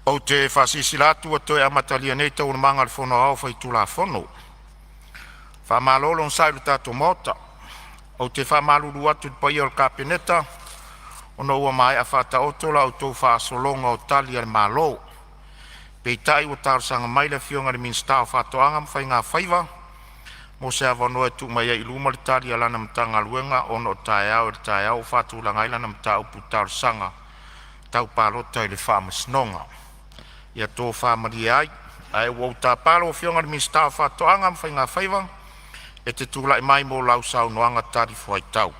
O te whasisilatu atoe amatalia nei tau manga le whono au whai tula whono. Whamalolo nsailu tato mota. O te whamalulu atu pai o kapeneta. Ono ua mai a whata otola o tau whaasolonga o tali al malo. Peitai o tarsanga mai le fionga le minsta o whatoanga mwhai ngā whaiva. Mo se avanoa tu mai a iluma le tali alana mtanga luenga ono tae au le tae au whatu langailana mta upu tarsanga. Tau palota i le whamasnonga. Ia tō whamari ai, ai wau tā palo o fionga mi stāw whatoanga mwhai ngā whaiva, e te tūlai mai mō lau sau noanga tari fuai tau.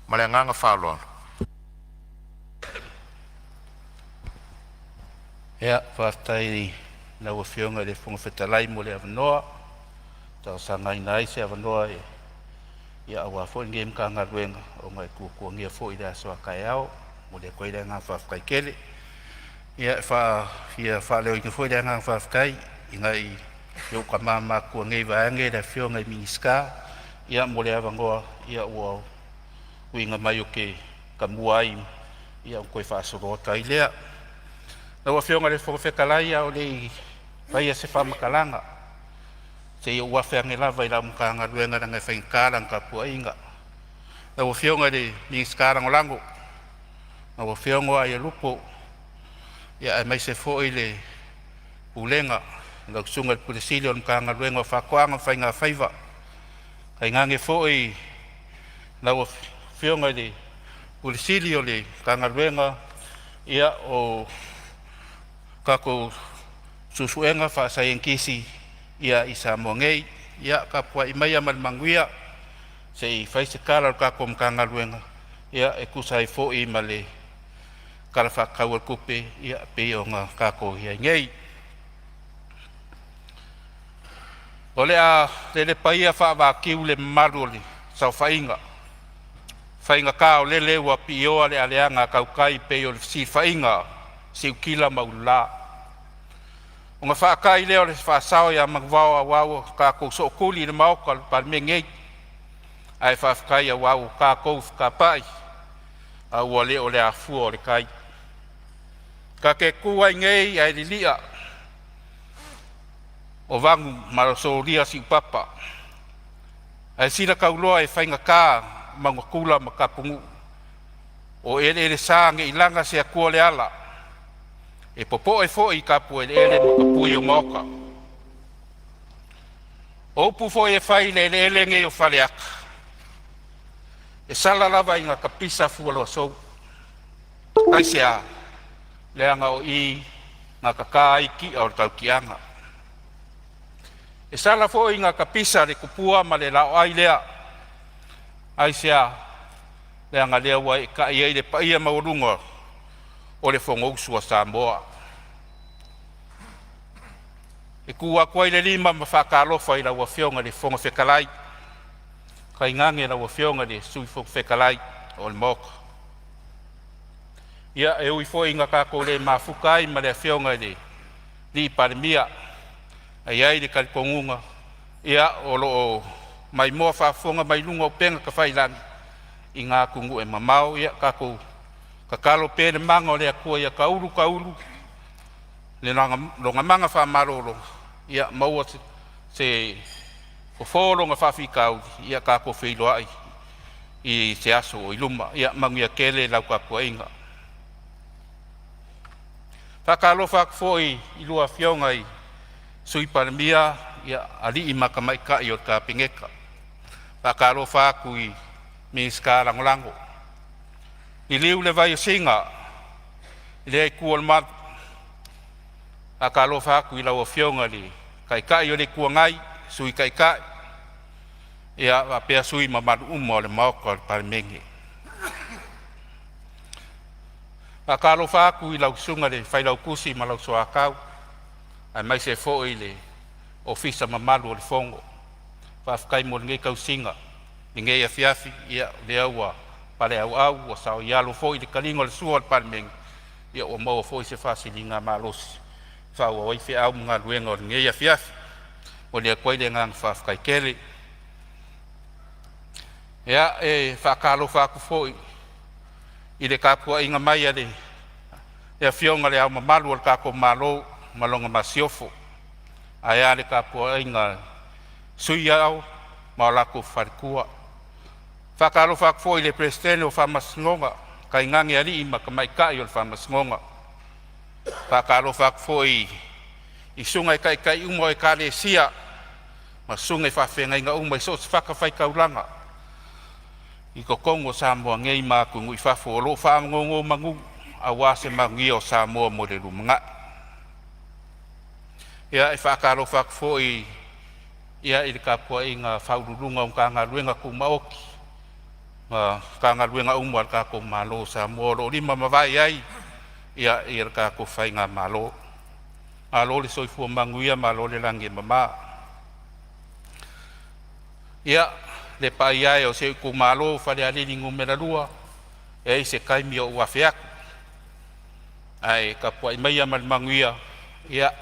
Mare nganga whaloa. Ea, whaftai lau o fionga le whunga whetalai mo le avanoa, tau sangai nai se avanoa e ia awa fo ngem ka ngā ruenga o ngai kua ngia fo i rea soa kai au, mo le koe ngā whafkai kele. Ia leo i foi le ngang whafkai, i ngai iau ka mama kua ngei vaange le whio ngai miniska, ia mo le avangoa, ia ua uinga mai o ke ka muai, ia koe whaasoro kai lea. Na ua whio ngai le whakawhekalai au le whaia se whamakalanga, se ia ua whiange lava i la muka ngā ruenga ngai whainkārang ka pua inga. Na ua whio ngai le miniska rangolango, na ua whio ngai a lupo, ia mai se fo ile pulenga ngau sunga pulisili on ka ngaluenga whakoanga whai ngā whaiva kai ngange fo i lau whionga le pulisili o le ka ngaluenga ia o kako susuenga whaasai enkisi ia i Samoa ngei ia ka pua i mai amal manguia se i whaise kara o kako mka ngaluenga ia e kusai fo i male kara whakau kupe ia pe o ngā kako ia ngei. O lea le paia whawakiu le maru le sau whainga. Whainga ka o lele ua pi oa le aleanga kaukai pe o le si whainga si ukila maula. O ngā whaakai leo le whaasao ia magwao a wau kako so kuli le maoka le Palemene ai whaakai a wau kako whakapai a ua le o le afua o le kai. Ka ke kuai ngei ai lilia o vangu marasoria si papa ai sila kauloa e whainga ka maunga kula makapungu o ele sange ilanga se akua le ala e popo e fo i kapu ele makapui o moka o pu fo e whai le ele ngei o whaleaka e sala lava inga kapisa fualoa sou ai se a leanga o i ngā kakaiki au tau kianga. E sala fo i ngā kapisa le kupua ma le lao ai lea. Ai sea leanga lea wai ka iei le paia maurunga o le whongousu a Samoa. E kua kuai le lima ma whakalofa i la ua whionga le whonga whekalai. Kai ngange la ua whionga le sui whekalai o le moka. Ia e ui fo inga kako le mafukai ma le whionga le li Palemene ai ai le kalikongunga ia o lo mai moa whaafonga mai lunga o penga ka whailan i ngā kungu e mamau ia kako kakalo pene manga o le akua ia kaulu le longa manga whaamarolo ia maua se kofolo ngā whawhikau ia kako whiloai i se aso o iluma ia manguia kele lau kako inga. Whakalo whakfoi i lua whionga i sui Palemene ia ali i makamaika i o ka pingeka. Whakalo whaku i miniska rangolango. I liu le vai o singa, i le kua mat. Whakalo whaku i lau whionga li kaikai o le kua ngai, sui kaikai. Ia wapea sui mamadu o le maoka o le Palemene. Akalo whaaku i lau sunga le whailau kusi ma lau soa kau. Ai mai se fo i le ofisa mamalu o le whongo. Whaafukai mo le ngei kau singa. Le ngei a fiafi ia le aua pale au o sao i alo fo i le kalingo le sua le Palemene. Ia o maua fo i se whaasili ngā malosi. Whau a waife au mga luenga o le ngei a fiafi. O le koe le ngang whaafukai kele. Ia e whaakalo whaaku fo i le kapua inga mai ale Ia fionga le au mamalu al kako malo malonga masiofo. Aia le kapo inga sui au maolako farikua. Whakaro whakfo i le presidente o whamasngonga kai ngangi ali i makamaikai o le whamasngonga. Whakaro whakfo i sunga i kai umo e kare sia ma sunga i whawhenga inga uma i so si whakawhai kaulanga. I ko Kongo Samoa ngei māku ngui whafo o lo whaamngongo mangu a wase mangi o Samoa mo le rumanga. Ia i whakaro whakfo ia i le kapua i ngā whaururunga o ka ngā ruenga ku maoki. Ka ngā ruenga umu al kako malo Samoa lo rima mawai ai ia i le kako whai ngā malo. A lo le soifua mangu ia ma lo le langi mama. Ia le pai ai o se ku malo whare alini ngumera rua e se kaimi o wawheaku. Ai kapua i mai amal mangu ia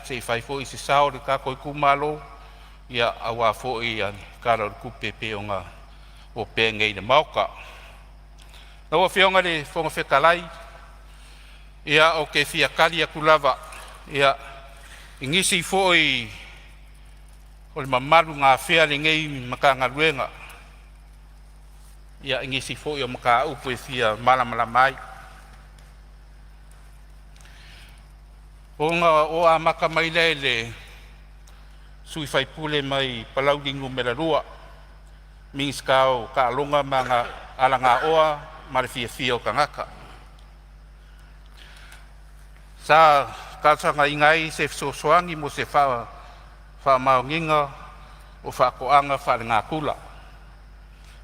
se whaifo i se sao le kako i ku malo ia awa fo i kara ku pepe o ngā o pengei le mauka. Naua whionga le whonga whekalai ia o ke fia kari a kulava ia ingisi fo i o le mamaru ngā whea le ngei makanga ruenga ia ingisi fo i o maka upu e fia malamala mai. O a maka mai le sui whaipule mai palaudingu mera rua mings kao ka alonga mga alanga oa mare fia o kangaka. Sa kasanga ingai se sosoangi mo se wha maunginga o wha koanga wha ngā kula.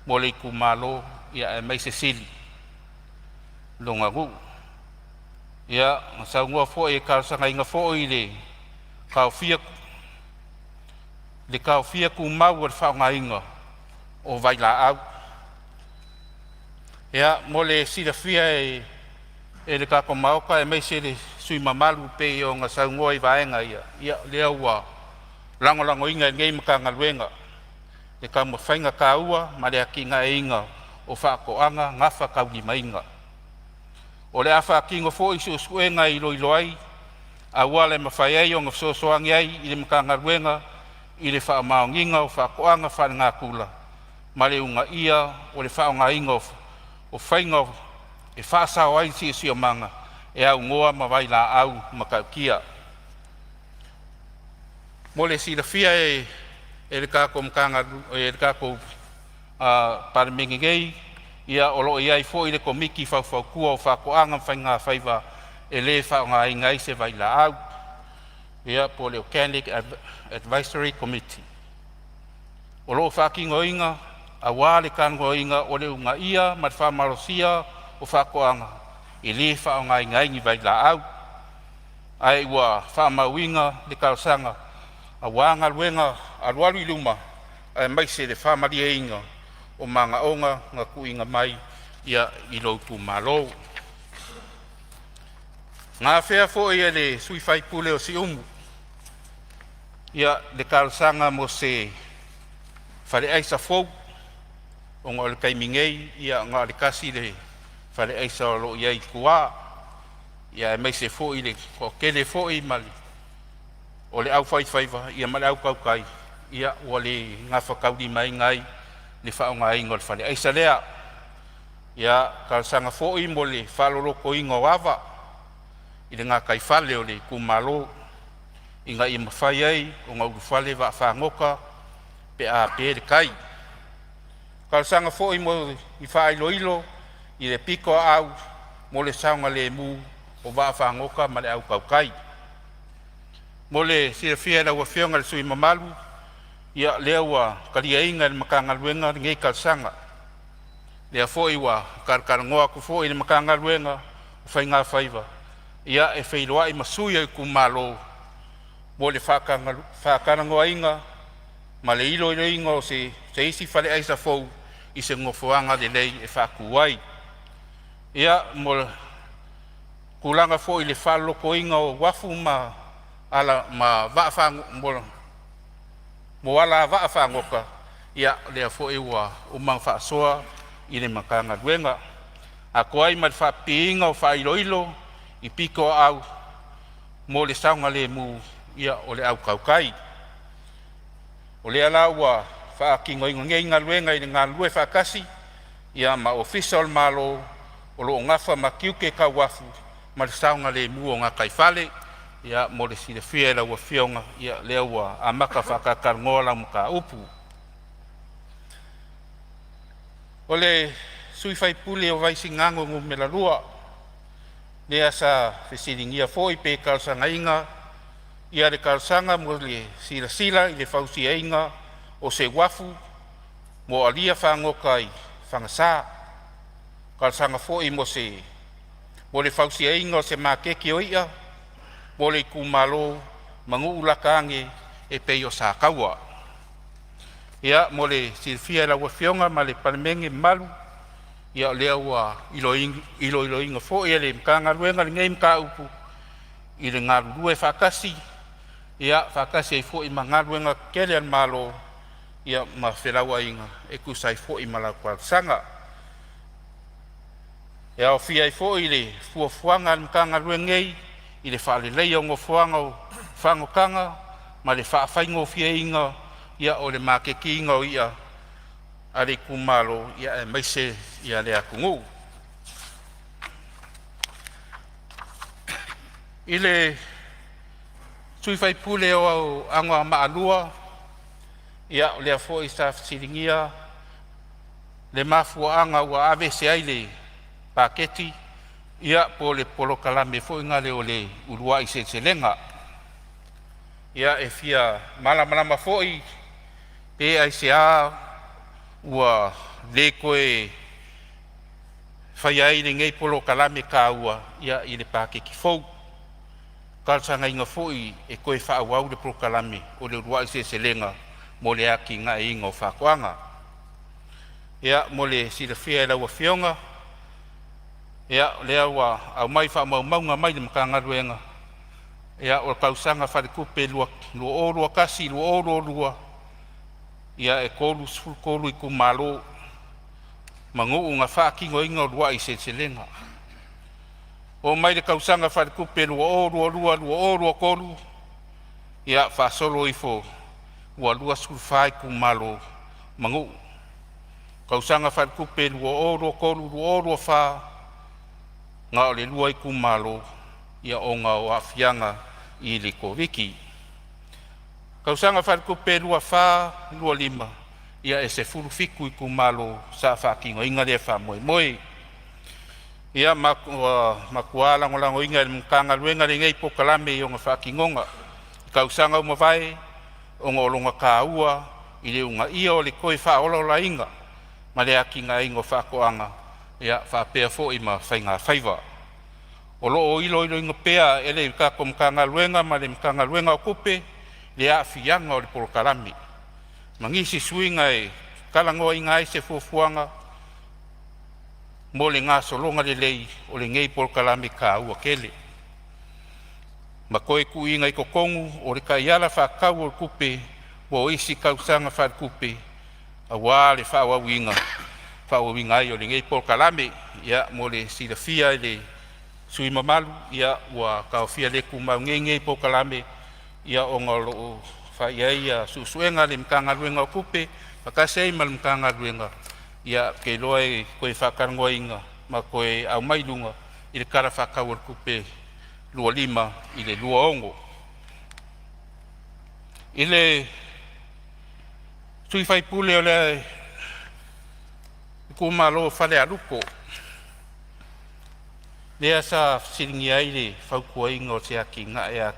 Mo le kumalo ia e mai se sili. Longa ngu. Ia sa ngua fo e kasanga inga fo i le kao fia ku mau ar wha ngā inga o vai la au. Ia mo le sira fia e le kako mauka e mai se le sui mamalu pe o ngā saungoa i vaenga ia lea ua lango inga ngei maka ngaluenga. Le ka mo whainga ka ua ma le aki ngā inga o whaakoanga ngafa kauli mainga. O le awha kingo fo isu suenga i loilo ai a ua le mawhai ai o ngā sosoangi ai i le maka ngaluenga i le wha maonginga o whaakoanga whare ngā kula. Ma le unga ia o le wha ngā inga o whainga e whaasao ai si o manga e au ngoa mawai la au makaukia. Mo le sira fia e le kako mkanga e le kako Palemene ngei ia olo ia i fo i le komiki whau kua o whakoanga whainga whaiva e le wha ngā inga i se vai la au. Ia po le Organic Advisory Committee. O loo whakingo inga, a wā le kango inga o le unga ia, mat whamarosia o whakoanga. I le wha ngā inga ingi vai la au. Ai ua whamauinga le kaosanga. A wā ngā luenga a ruaru i luma, ai mai se le whamaria inga o manga onga ngā kuinga mai ia i loutu malo. Ngā whea fo ia le sui whaipule o si umu. Ia le kaosanga mo se whare aisa fau o ngā le kaimingei ia ngā le kasi le whare aisa o lo iai kua. Ia mai se fo i le kele fo i mali. O le au whaiwhaiva ia mali au kaukai. Ia o le ngā whakauri mai ngai le whao ngā ingo le whare aisa lea. Ia kaosanga fo i mo le whaloroko ingo wawa. I le ngā kai whale o le kumalo. I ngā i mawhai ai o ngā uru whale wa whangoka pe a pe le kai. Kaosanga fo i mo i whailo ilo i le piko au mo le saunga le mu o wa whangoka ma le au kaukai. Mo le sirafia la ua whionga le sui mamalu ia lea ua karia inga le makanga luenga ngei kaosanga. Lea fo i wa karkarangoa ku fo i le makanga luenga o whai ngā whaiva. Ia e whailoa i masuia i kumalo mo le whakarangoa inga ma le ilo inga o se isi whale aisa fau i se ngofuanga le lei e whakuai. Ia mo kulanga fo i le whaloko inga o wafu ma ala ma waafang mo ala waafangoka ia lea fo i wa umang whaasoa i le makanga luenga. A koai ma le whaapiinga o whailoilo I piko au mo le saunga le mu ia o le au kaukai. O le ala ua whaakingo ingo ngei ngā luenga i ngā lue whakasi ia ma official malo o lo ngafa ma kiuke ka wafu ma le saunga le mu o ngā kaifale ia mo le sile fia la ua fionga ia lea ua amaka whakakarngoa la muka upu. O le sui fai pule o vaisi ngango ngu me la lua lea sa fesiringia foi pe kalsanga inga ia le kalsanga mo le sila sila i le fausia inga o se wafu mo alia whangoka i whangasa kalsanga foi mo le fausia inga o se makeki o ia mo le kumalo mangu ulakange e pei o sa kaua ia mo le silfia la wafionga ma le Palemene malu ia lea ua ilo inga foi le mkanga luenga le ngei mka upu i le ngā rurue whakasi ia whakasi ai foi ma ngā luenga kele an malo ia ma whelaua inga e kusai foi ma la kwalsanga ia o fia ai foi le fuafuanga le mkanga luengei i le whaalelei o ngofuanga o whangokanga ma le whaafaingo fia inga ia o le makeki inga o ia a le kumalo ia e maise ia le akungu. I le sui fai pule o angoa maalua ia o le afo i sa siringia le mafuanga ua ave se ai le paketi ia po le polo kalame fo inga le o le urua i se lenga ia e fia malama foi pe ai se a ua le koe fai ai le ngei polo kalame ka ua ia i le pakeki fou kalsanga inga foi e koe whaawau le polo kalame o le urua i se lenga mo le aki nga e inga o whakoanga ia mo le silafia e laua fionga ia lea ua au mai wha maunga mai le mkanga ruenga ia o kausanga wharekupe lua orua kasi lua orua ia e kolu i kumalo mangu nga whaakingo inga o lua i se lenga o mai le kausanga wharekupe lua orua kolu ia whaasolo i fo ua lua sulfai kumalo mangu kausanga wharekupe lua orua kolu lua orua wha nga o le lua i kumalo ia o ngā o awhianga i le koviki. Kausanga wharekupe lua wha, lua lima, ia e se furufiku i kumalo sa whakingo inga le wha moe. Ia makua lango inga le mkanga luenga le ngei pokalame i o ngā whakingonga. Kausanga umawai o ngā olonga ka ua i le unga ia o le koe wha ola inga ma le akinga ingo whakoanga ia whapea fo i ma whainga whaiva. O loo ilo inga pea ele i kako mkanga luenga ma le mkanga luenga o kupe le a fianga o le polokalami. Mangisi suinga e kalangoa inga ai se fuafuanga mo le ngā solonga le lei o le ngei polokalami ka ua kele. Ma koe ku inga i kokongu o le kaiala whakau o le kupe o isi kausanga whakupe a wā le whawawinga ai o le ngei polokalami ia mo le silafia le sui mamalu ia ua kaofia le kumau ngei polokalami ia o ngā loo whaiai ia susuenga le mkanga luenga o kupe pakasei ma le mkanga luenga ia ke loa e koe whakarangoa inga ma koe au mailunga i le kara whakau o kupe lua lima i le lua ongo. I le sui fai pule o le kumalo whale aluko lea sa siringi ai le whaukua inga o se aki ngā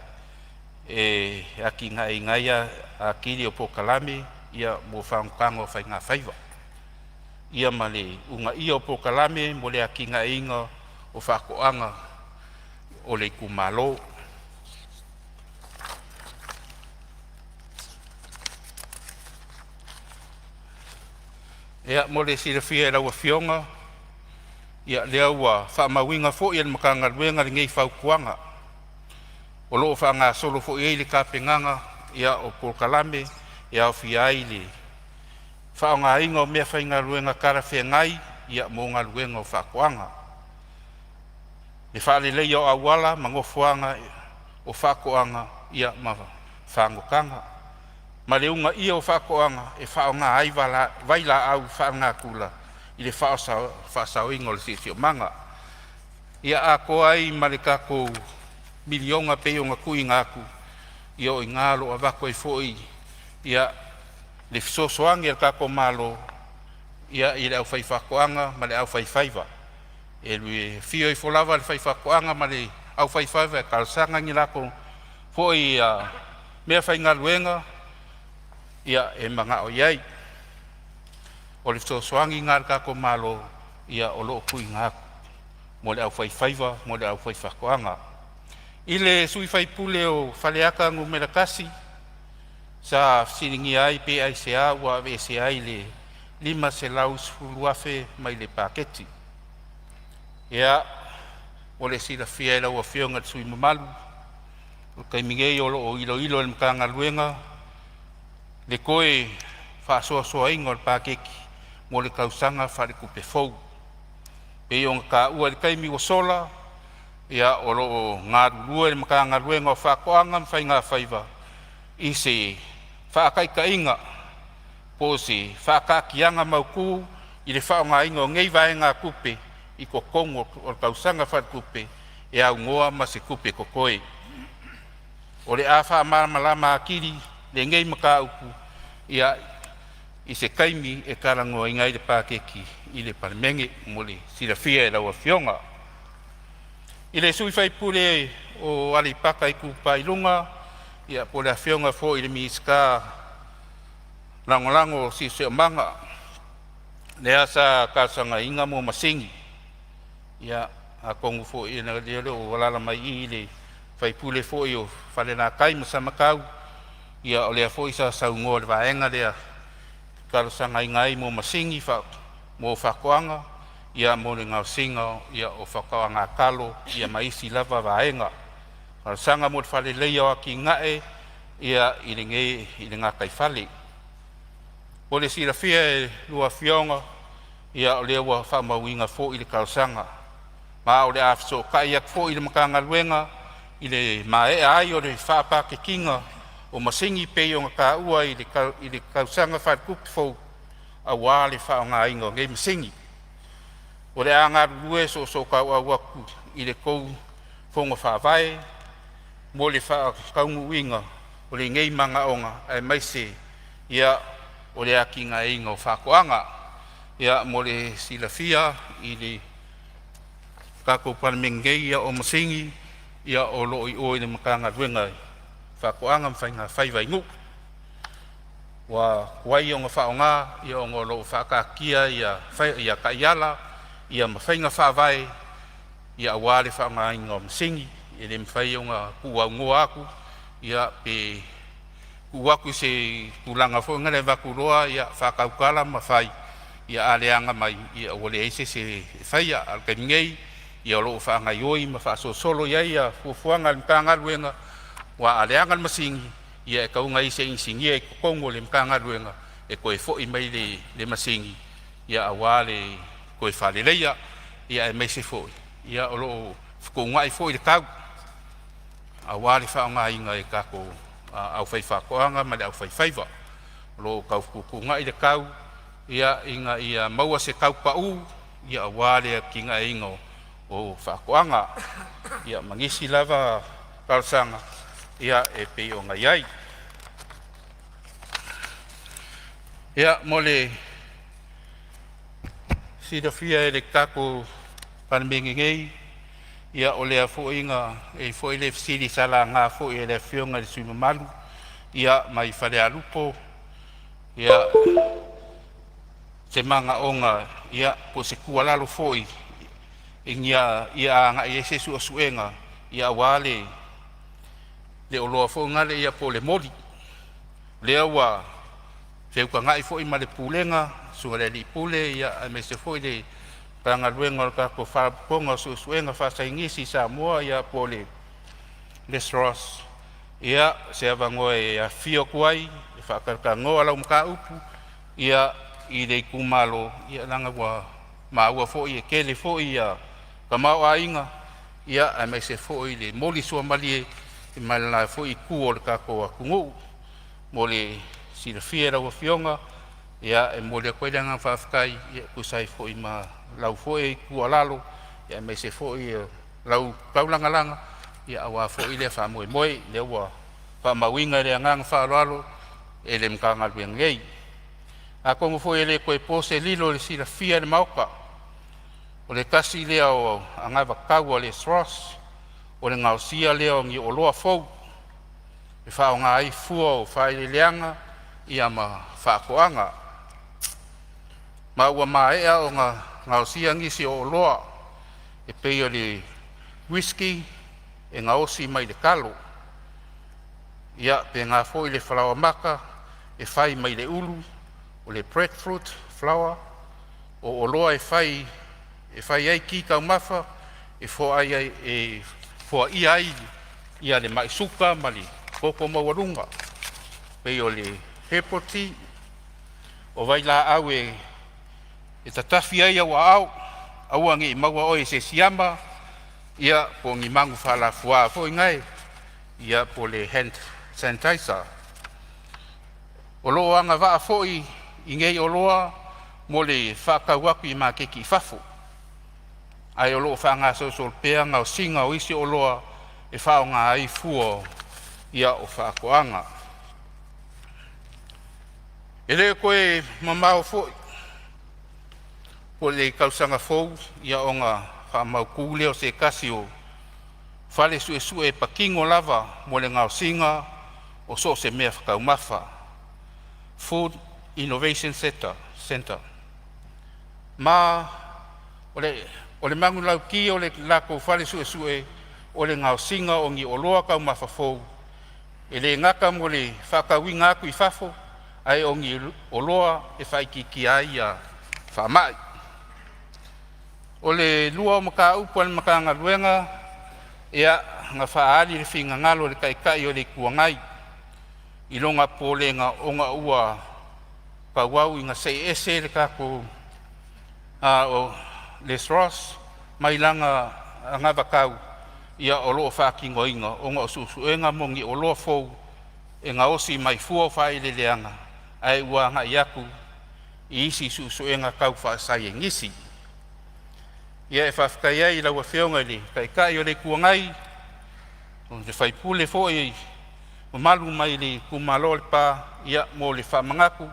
aki ngā inga ia a kiri o pokalame ia mo whaunkango whai ngā whaiva ia ma le unga ia o pokalame mo le aki ngā inga o whakoanga o le kumalo. Ia mo le silafia e laua fionga ia lea ua whaamawinga fo ia le makanga luenga le ngei whaukuanga o loo whaanga solo fo ia le kapenganga ia o polokalame ia o fia ai le whaonga inga o mea whainga luenga kara whengai ia mo ngā luenga o whakoanga. Le whaalelei o awala, mangofuanga o whakoanga ia ma whangokanga. Ma le unga ia o whakoanga e whaonga ai waila au whaonga kula i le whaasau ingo le sisi o manga. Ia a ko ai ma le kako milionga pe o ngakui ngaku ia o ingalo a wako e foi ia le fisosoangi e kako malo ia i le au whaifakoanga ma le au whaifaiva. E lui fio i folava le whaifakoanga ma le au whaifaiva e kalsanga ngi lako foi mea whaingaluenga ia e manga o iai. O le fisosoangi ngā le kako malo ia o loo kui ngaku mo le au whaifaiva mo le au whaifakoanga. I le sui whaipule o whaleaka ngu merakasi sa siringi ai pe ai se a ua ave se ai le 5 se lau sfuluafe mai le paketi. Ia o le sila fia e lau a fionga le sui mamalu o kai mingei o loo ilo ilo le mkanga luenga le koe whaasoa soa ingo le pakeki mo le kausanga whare kupe fau. Pe iong ka ua le kaimi o sola ia o loo ngā rurua le mkanga luenga o whakoanga mwhai ngā whaiva i se whaakaika inga po se whaakakianga mauku i le whaonga inga o ngei vae ngā kupe i ko kongo o le kausanga whare kupe e au ngoa ma se kupe kokoe. O le a whaamalama akiri le ngei maka upu ia i se kaimi e karangoa ingai le pakeki i le Palemene mo le silafia e laua fionga. I le sui whaipule o alipaka i kupailunga ia po le a fionga fo i le miska langolango si se manga le asa kasanga inga mo masingi ia a kongu fo i na le o walala mai i le whaipule fo i o whalena kai mo samakau ia o lea fo i sa saungo le vaenga lea karasanga ingai mo masingi mo whakoanga ia mo le ngau singa ia o whakaoanga kalo ia maisi lava vaenga. Karasanga mo le whale leia o aki ngae ia i le ngā kai whale. O le silafia e lua fionga ia o lea ua whamauinga fo i le karasanga. Ma o le afiso kai ak fo i le makanga luenga i le mae ai o le whapake kinga o masingi pe o ngā ua i le kausanga whakupi fo a wā le whaonga ingo ngei masingi. O le anga rue so kau a waku i le kou whonga whawai mo le whakaungu inga o le ngei manga onga ai maise ia o le aki ngā inga o whakoanga ia mo le silafia i le kako Palemene ia o masingi ia o loo i o i le makanga ruenga whakoanga mwhainga whaiwai ngu. Wa wai o ngā whaonga ia o ngā loo whakakia ia kaiala ia mawhainga whawai ia wale whaonga inga o masingi i le mwhai o ngā kua ngoa aku ia pe kuaku se kulanga fo ngale vakuroa ia whakaukala mawhai ia aleanga mai ia wale eise se whaia alkaringei ia loo whaanga ioi ma whaaso solo ia fufuanga mkanga ruenga wa aleanga masingi ia e kaunga ise insingi e kukongo le mkanga ruenga e koe fo i mai le masingi ia awale koe whaleleia ia e meise fo ia o loo whukonga i fo i le kau awale whaonga inga e kako au whaifakoanga ma le au whaifaiva loo kau kukunga i le kau ia inga ia maua se kau pau ia awale kinga inga o whakoanga ia mangisi lava kalsanga ia e pe o ngai ai. Ia mole silafia e le kako Palemene ngei ia o lea fo inga e fo i le fisili sala ngā fo i le fionga le sui mamalu ia mai whale alupo ia se manga onga ia po se kualalo fo i ingia ia anga i ese su suenga ia wale le oloa fo ngale ia po le moli lea wa feuka ngai fo i ma le pulenga sunga le li pule ia me se fo i le panga luenga ka ko fa ponga su suenga fa sa ingisi Samoa ia po le Lesros ia se avangoe ia fio kuai fa ka ngoa la mka upu ia i le kumalo ia langa wa ma ua fo i kele fo ia ka mau ainga ia ai mai se fo'i le moli sua mali e mai la fo'i ku o le kako a kungu mo le silafia la wafionga ia e mo le koe langa whawhakai ia kusai fo'i ma lau fo'i ku alalo ia mai se fo'i lau kaulanga langa ia awa fo'i le wha moe moe le ua wha mawinga le angang wha alalo e le mkanga luengei a kongo fo'i le koe pose lilo le silafia le mauka o le kasi lea o angava kau o le Sros, o le ngausia lea o ngi o loa fau, e whao ngā ai fua o whai le leanga, ia ma whaakoanga. Ma ua maa ea o ngā ngausia ngisi o loa, e pei o le whisky, e ngā osi mai le kalo. Ia pe ngā fo i le whalawa maka, e whai mai le ulu, o le breadfruit flour, o loa e whai ai ki kau mawha, e fo i ai ia le mai suka mali koko mawarunga. Pei o le hepo tea, o vai la au e tatafi ai au angi i maua oi se siama, ia po ngi mangu whala fua fo ingai, ia po le hand sanitizer. O loa anga waa fo i ngei o loa, mo le whakauaku i mā keki fafu. Ai o loo whanga so pea ngau singa o isi o loa e whao ngā ai fua ia o whaakoanga. E leo koe mamau fo po le kausanga fou ia o ngā whamau kūleo se kasi o whale sue pakingo lava mo le ngau singa o so se mea whakau mawha. Food Innovation Center. Ma o le mangu lau ki o le lako whale sue o le ngau singa o ngi o loa kau mawhafou. E le ngaka mo le whakawinga aku i whafo, ai o ngi o loa e whaikiki ai a whamai. O le lua o maka upu al maka ngaruenga, ea ngā whaari le whinga ngalo le kaikai o le kuangai. I longa po le ngā onga ua pauau i ngā sei ese le kako o le Sros, mai langa ngā wakau ia o loo whaakingo inga, o ngā susuenga mongi o loa fou, e ngā osi mai fua whae le leanga, ai ua ngā iaku, i isi susuenga kau whaasai e ngisi. Ia e whawhkai ai lau a whionga le, kai o le kuangai, o le whaipule fo e, o malu mai le kumalo le pā, ia mo le whamangaku,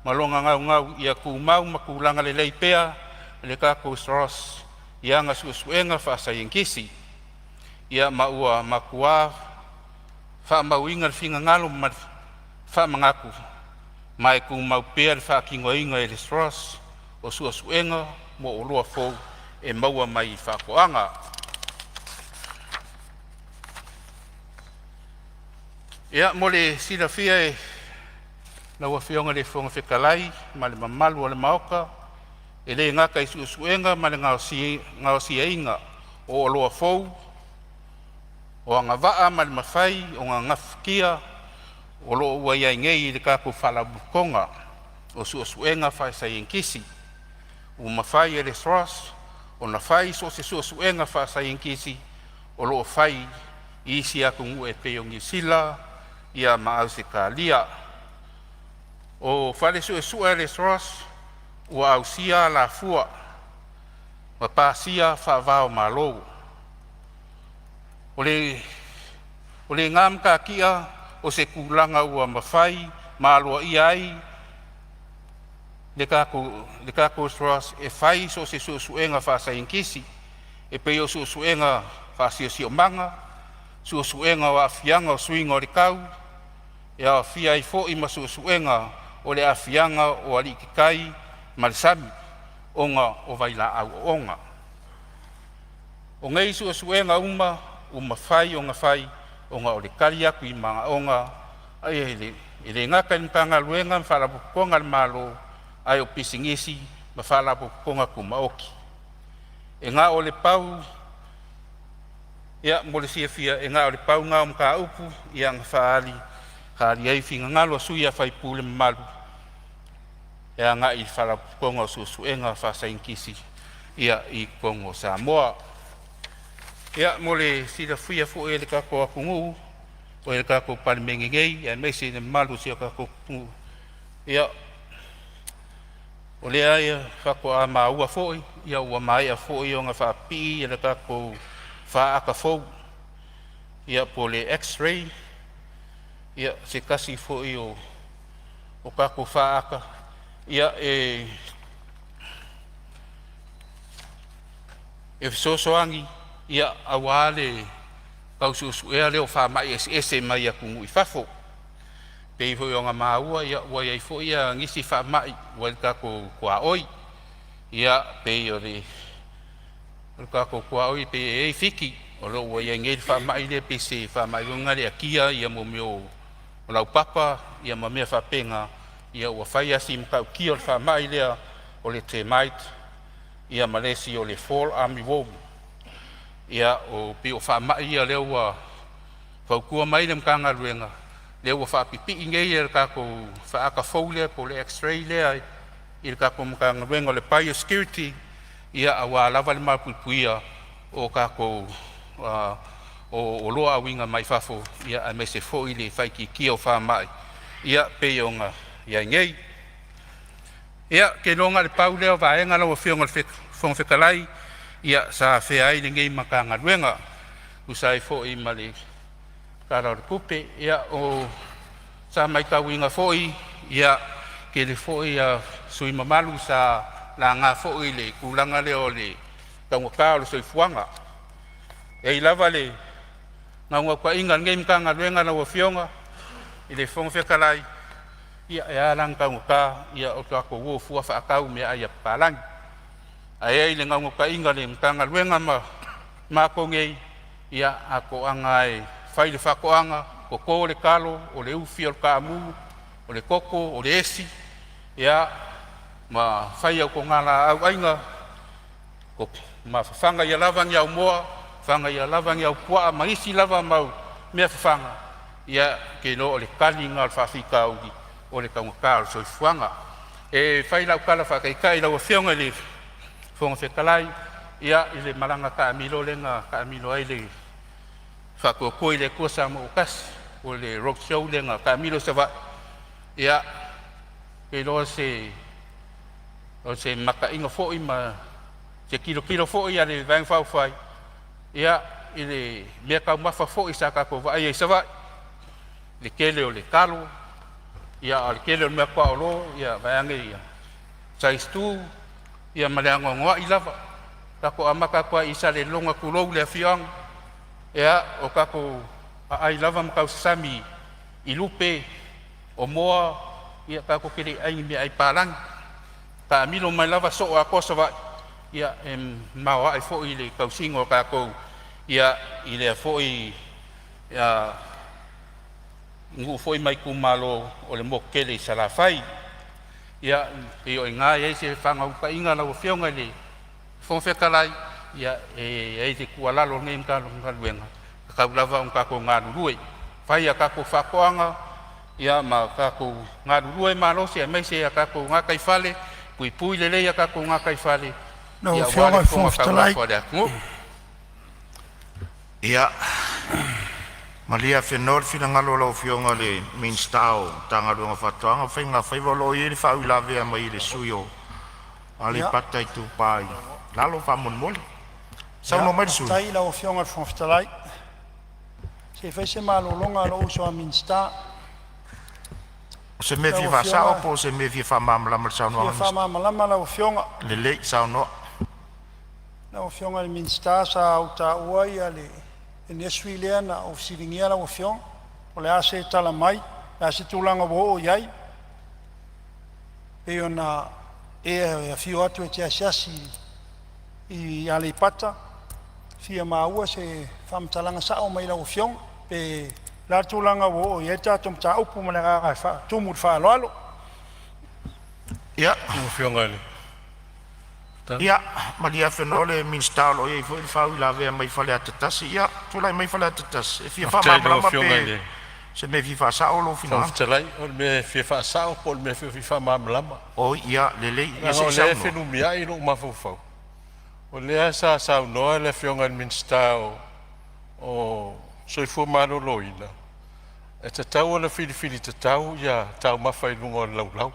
malonga ngau ia kumau makulanga le leipea, le kako Sros, ia ngā susuenga whaasai e ngisi. Ia maua makua whaamauinga le whinga ngalo whamangaku mai ku mau pēr whaakingoinga e le Sros o suasuenga mo o loa fou e maua mai whakoanga. Ia mo le silafia e laua whionga le whonga whekalai ma le mamalu o le maoka e le ngaka i suasuenga ma le ngao siainga o loa fou o anga waa ma le mawhai, o ngā ngafukia, o loo ua ia ngei i le kako whalabukonga, o suasuenga whai sai enkisi. O mawhai e le Sros, o na whai so se suasuenga whai sai enkisi, o loo whai i isi aku ngu e peo ngi sila, ia maau se ka lia. O whale suasua e le Sros, ua au sia la fua, ma pāsia whaavao ma lou. O le ngam ka kia o se kulanga ua mawhai, maalua i ai, le kako Sros e whai so se suasuenga whaasa inkisi, e peo suasuenga whaasio sio manga, suasuenga wa afianga o suinga o le kau, e a fia i fo ima suasuenga o le afianga o alikikai, marisami, onga o vaila au onga. O ngei suasuenga o mawhai o ngā whai o ngā o le kari aku i mga onga ai e le ngaka ni panga luenga mwhalapukonga le malo ai o pisingisi ma whalapukonga ku maoki. E ngā o le pau ia mo le siafia e ngā o le pau ngā o mka upu ia ngā whaari kari ai whinga ngalo a sui a whai pule malu e a ngā i whalapukonga o susuenga whasainkisi ia i Kongo Samoa. Ia mo le sila fia fo e le kako apungu o le kako Palemene ngei e me se malu si kako pungu. Ia o le ai kako a maua fo ia ua mai a fo i o nga whaapi e le kako whaaka fo. Ia po le x-ray ia se kasi fo i o kako whaaka ia e sosoangi ia awale kaususu ea leo whamai ese mai a kungu i whafo. Pei hoi o ngā maua ia ua iai fo ia ngisi whamai wai kako kua oi. Ia pei o le kako kua oi pei e whiki o lo ua iai ngei whamai le pei se whamai ngare a kia ia mo meo o lau papa ia ma mea whapenga ia ua whai asi mkau kia o le whamai lea o le te mait ia malesi o le Fall Army War. Ia o pi o whamai ia leo ua whaukua mai le mkanga ruenga. Leo ua whapipi ingei e le kako whaaka fau lea po le x-ray lea i le kako mkanga ruenga o le biosecurity ia awa lava le mapupuia o kako o loa awinga mai whafo ia a me se fo i le whaiki kia o whamai. Ia pe o ngā ia ngei. Ia ke longa le pau leo vaenga lau a whionga le whongwhekalai ia sa whea ai le ngei makanga ruenga usai fo i mali kara o le kupe ia o sa mai kauinga fo i ia ke le fo i a sui mamalu sa la ngā fo i le kulanga leo le kaungaka o le soifuanga e i lava le ngaunga kwa inga ngei makanga ruenga lau a whionga i le whongwhekalai ia e alang kaungaka ia o kako uo fua whaakau mea ai a palangi. Ai le ngau ka inga le mtanga luenga ma ko ngei ia ako anga e whai le whakoanga ko ko le kalo o le uwhi o le kaamu o le koko o le esi ia ma whai au ko ngala au ainga ko ma whanga ia lavang iau moa whanga ia lavang iau pua ma isi lava mau mea whanga ia ke no o le kali ngā whawhika augi o le kaungaka o soifuanga e whai lau kala whakaikai lau a whionga le whongwhekalai ia i le maranga ka amilo lenga ka amilo ai le whakokoi le kua Samoa o kasi o le rock show lenga ka amilo sawa ia ke loa se maka inga fōi ma se kilo fōi a le vang whauwhai ia i le mea kau mawha fōi sa kako vai ai sawa le kele o le kalo ia al kele o mea kua olo ia vaiange ia saistu ia maleango ngoa i lava kako amaka kua isa le longa kulou le afiang ia o kako ai lava makau sami i lupe o moa ia kako kere ai mea ai palang ka amilo mai lava so a kosa va ia mau ai fo i le kausingo kako ia i le fo i ia ngu foi mai kumalo o le mokele sala fai ia e o nga e se fanga upa inga la ofionga le fonfekalai ia e te kualalo ngem ka luenga ka lava un ka ko nga ruai fai ka ko fakoanga ia ma ka ko nga ruai ma lo se mai se ka ko nga kai fale pui le le ka ko nga kai fale ia ofionga fonfekalai ia Malia fenor fina ngalo lo fionga le minstao tanga lo ngafatoanga fenga faiva lo i fa ula vea mai le suyo ali patai tu pai lalo fa mon mol sa no mai su tai la fionga fonftalai se fese malo longa lo so minsta se me fi fa sa o se me fi fa mam la mal sa no fa mam la mal fionga le sa no la fionga le minsta sa uta uai ale en Australia na o siringia la ofion o le ase tala mai la se tulanga wo o yai e ona e fio atu e tiasiasi i ale pata fia maua se fam talanga sa o mai la ofion pe la tulanga wo o yai tatum ta upu mana ga fa tumur fa lolo ya ofion ale ia malia fenole minstalo e foi fa la ve mai fale atatasi ia tulai mai fale atatasi e fia fa ma pe se me vi fa sa o lo fina Talai o me fi fa sa o po me fi fa ma lama o ia lele ia se se le fe no mi ai no ma fo fo O lea sa saunoa le fionga minsta o soifua maloloina. E te tau ana whiriwhiri te tau ia tau mawhai lunga o laulau.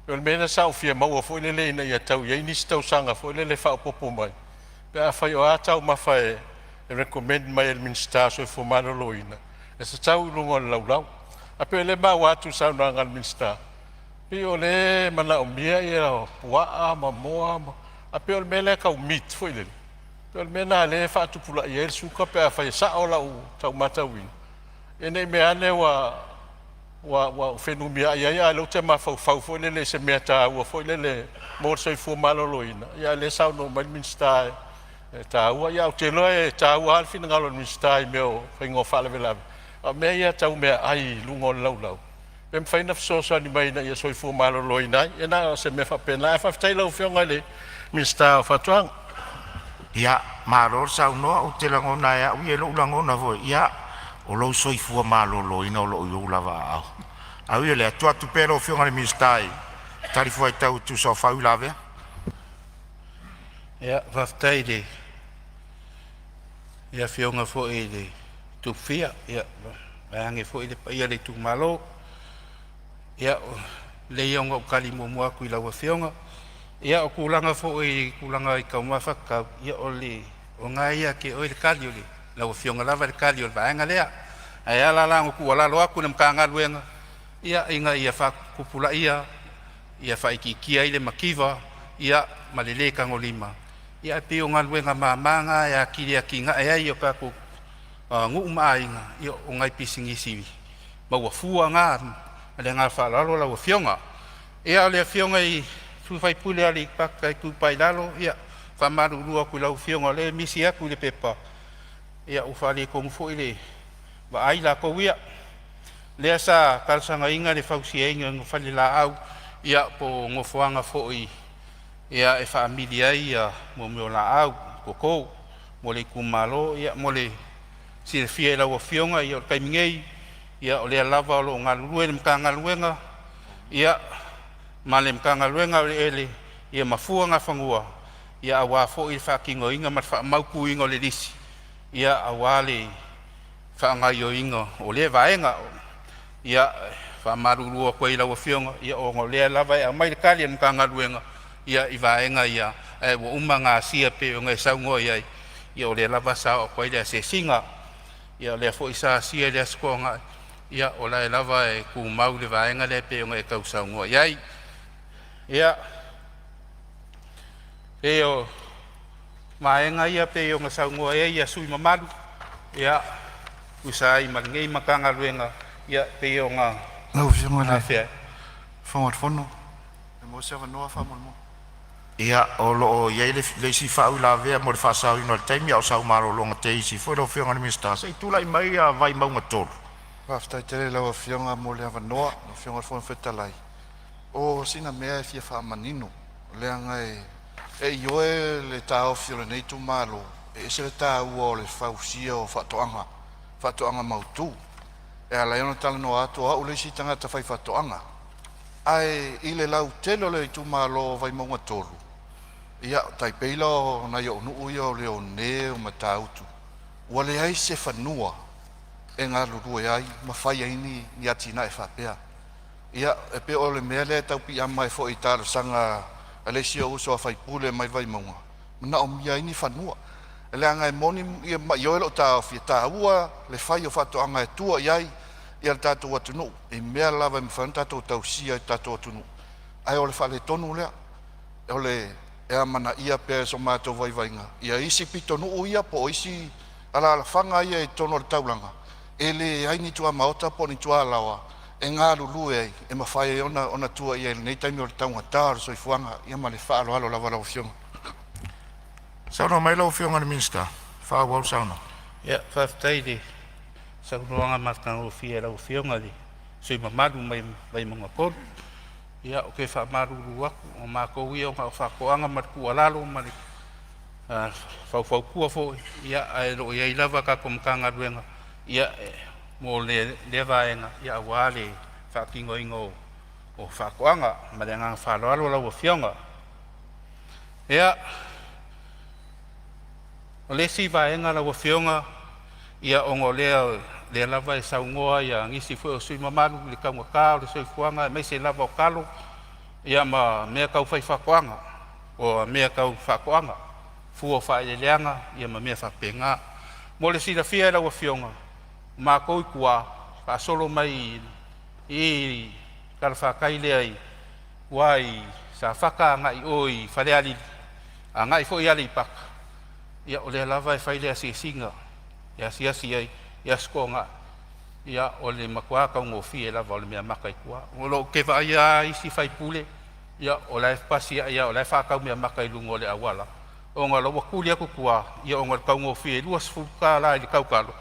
O le mena sa o fia maua fo ile le ina ia tau ia inisi tau sanga fo ile le whao popo mai. Pe a whai o a tau mawhai e recommend mai el minsta soifua maloloina. E te tau lunga o laulau. A pe le ma watu saunoa ngal minsta. Pe o le mana o mia ia o puaa mamoa a pe o le mele ka umit fo ile. Pe o le mena le whaatupula ia el suka pe a whai sa o lau tau matawina. E nei mea ne wa whenumia ia lo te mawhau fo ile le se mea ta ua fo ile le mor soifua maloloina. Ia le saunoa mai minsta e ta ua ia o te loa e ta ua alfina ngalo minsta i meo whaingo whalewelawe. A mea ia tau mea ai lungo laulau. Pem whaina fsosa ni mai na ia soifua maloloina. E na se me whapena e whaftai lau whionga le minsta o whatuang. Ia, maror saunoa o te langona ea ui e lo langona voi. Ia, o lo soifua maloloina o lo iu lava au. Au ia le atua tupera o whionga le minsta tarifu ai tau tu so whau lawe. Ia, whaftai le. Ia whionga fo e le tupia. Ia, ange fo e le paia le tu malo. Ia, le ionga o kali mua kui lawa whionga. Ia, o kulanga fo e kulanga i kaumawhaka. Ia, o le, o ngā ia ke o le kali o le. Lawa whionga lava le kali o le vaenga lea. Ai ala lango kua lalo aku na mkanga luenga. Ia, inga ia whakupula ia. Ia whaikikia i le makiwa. Ia, malele kango lima. Ia, pio ngā luenga mamanga. Ia, kiria ki ngā ea i o kako ngu umainga. Ia, o ngai pisingisi. Maua fua ngā. Ale ngā whalalo lau whionga. Ia o lea whionga i tuwhai pule ali paka i kupai lalo. Ia whamaru rua kui lau whionga le misi aku le pepa. Ia ufale kongu i le wa aila kou ia. Lea sa kalsanga inga le whausia inga ngofale la au. Ia po ngofuanga i. Ia e whaamili ai ia mo meo la au koko. Mo le kumalo ia mo le sirefia lau whionga ia o kaimingei. Ia o lea lava o lo ngā lurue le mka ngā luenga. Ia ma le mka ngā luenga o le ele. Ia mafua ngā whangua. Ia awa fo i whakingo inga mat whaamauku inga o le risi. Ia awa le whaangaio inga o le vaenga. Ia whaamarurua koe i lau whionga. Ia o ngā lea lava e a mai le kari le mka ngā luenga. Ia i vaenga ia. E wa uma ngā sia pe o ngai saungo ia. Ia o lea lava sa o koe lea se singa. Ia o lea fo i sa sia lea sko ngā. Ia o lai lava e ku mau le vaenga le pe o ngai kausaungoa iai. Ia e o maenga ia pe o ngai saungoa iai ia sui mamaru. Ia usai malingei makanga luenga. Ia pe o ngā Ngau whionga le whia. whangat whono. E mo se wanoa whamono. Ia o lo iai le si whau la vea mo le whasau ino le taimi au sau maro longa te isi. Fwoi lo whionga le minsta. Sei tula i mai a vai maunga tolu. Whaftai tere lau a whionga mo le awanoa, o whionga whona whetalai. O sina mea e fia whaamanino, lea ngai e ioe le tāo whiole nei tu malo, e se le tāo o le whausia o whatoanga mautu. E a lai ona tala no ato au le si tangata whai whatoanga. Ai i le lau telo le tu malo vai maunga tolu. Ia tai peila o na yo nuu ia o le o ne o matautu. Ua le ai se whanua. E ngā lurua ai, ma whai aini ni atina e whapea. Ia, e pe o le mea lea tau pi ama e fo i tāra sanga alesio uso a whai pule mai vai maunga. Mana o mia aini whanua. E lea ngai moni ia ma ioelo tā fia tā ua, le whai o whato anga e tua iai, ia le tātou atunu. E mea lava me whan tātou tau sia e tātou atunu. Ai o le whale tonu lea, e o le ea mana ia pēr so mātou vai vainga. Ia isi pitonu uia po isi ala whanga ia e tono le taulanga. Ele aini tua maota po ni tua lawa e ngā lulu ai e mawhai ona tua i nei taimi o le taunga tāra so i fuanga ia ma le whaalo halo lawa lau whionga. Sauna mai lau whionga ni minsta. Whao wau sauna. Ia, whaftai le. Saunoanga matanga o whia lau whionga le. So i mamaru mai mga koru. Ia, o ke whaamaru ruaku o mākou ia o ngā whakoanga matku alalo ma le whau kua fo. Ia, ai lo ia i lava ka komkanga ruenga. Ia mo le vaenga ia wale whakingo ingo o whakoanga ma le ngang whaloalo lau o whionga. Ia O le si vaenga la wafionga ia ongo le lava e saungoa ia ngisi fo o sui mamalu le kaunga ka le soi fuanga me se lava o kalo ia ma mea kau fai whakoanga o mea kau whakoanga fuo whaeleleanga ia ma mea whapenga mo le sila fia la wafionga ma koi kua whaasolo mai i kala whakaile ai wai sa whaka ngai oi whareali a ngai fo i ali paka ia o le lava e whaile a singa ia siasi ai ia skonga ia o le makua ka ngo fi la vol mea makai kua o lo ke va ia isi fai pule ia o la pasi ia o la fa ka mea makai lungo le awala o nga lo kuli aku kua ia o nga ka ngo fi luas fuka la i kau kalo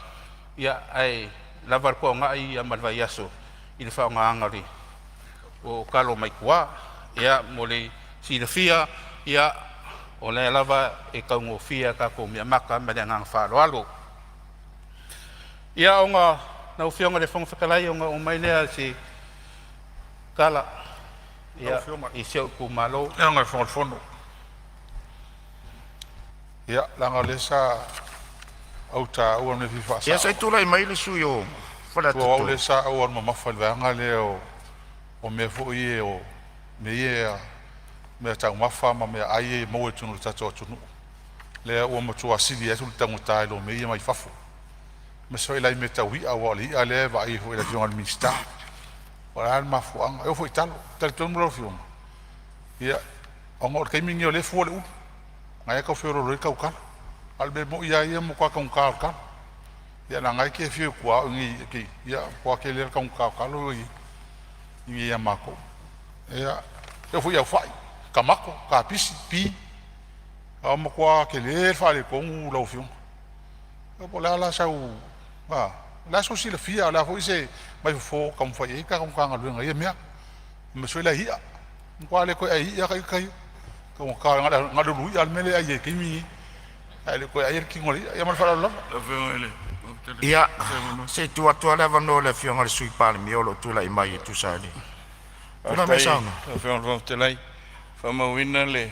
ia ai la var ko nga ia malva yaso il fa nga ngari o kalo mai kua ia mo le silafia ia o le lava e ka ngo fi ka ko mea maka me nga fa lo alo ia o nga na ufionga le fonga whakalai o nga o mai lea si kala ia i seo ku malo Ia ngai whangalfono. Ia, langa le sa au ta au ane fi whaasa. Ia sai tula i mai le sui o whala Tua au tutu. le sa au ane mamafa le vanga le o mea fo i o me ia mea tau mafa ma mea ai e mau e tunu le tato atunu. Lea ua matua asili e tulu tangu tae lo me ia mai fafo. Me so ilai me tau hi awa li a le va i ho ila fionga le minsta. Ora al mafuanga e fo italo tal tonu lo fionga. Ia ongo kai mingi o le fo le u. Ngai ka fioro lo ka ukala. Al be mo ia mo kwa ka ka. Ia na ngai ke fio kwa ngi ki ia kwa ke le ka ka lo i. Ia mako. Ia e fo ia fai. Ka mako ka pisi pi. A mo kwa ke le fa le ko lo fionga. Po la sau la so si la fia la foi se mai fo kam foi ka kom ka ngalu ngai mea me so la hia kwa le ko ai ia kai ko ka ngalu lu al mele ai ke mi ai le ko ai ki ngoli ia mal fala la Ia, se tua tua leva no le fionga le sui pale miolo tula i mai tu sali. Tuna me sauna. Fion ron te lai. Fama wina le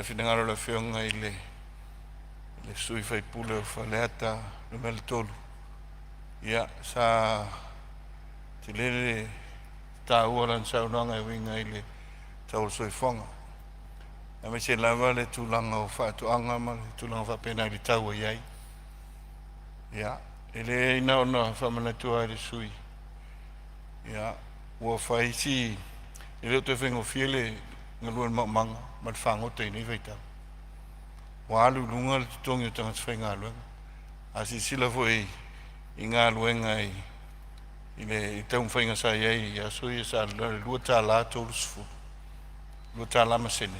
finangaro le fionga i le sui fai pule o faleata le mele tolu. Ia sa te lele ta uaran saunanga e winga i le tau sui fonga. A me se lava le tulanga o whaatuanga ma le tulanga whapena i le tau ai ai. Ia, ele ina ona whamanatua i le sui. Ia, ua whai si e leo te whengo fiele ngaluan manga ma le whangota i nei waitau. Wa alu lunga le tutongi o tanga tawhai ngā luenga. A si sila fo i ngā luenga i le taun whainga sa iei i aso i sa lua tā la tōru sufu. Lua tā la masene.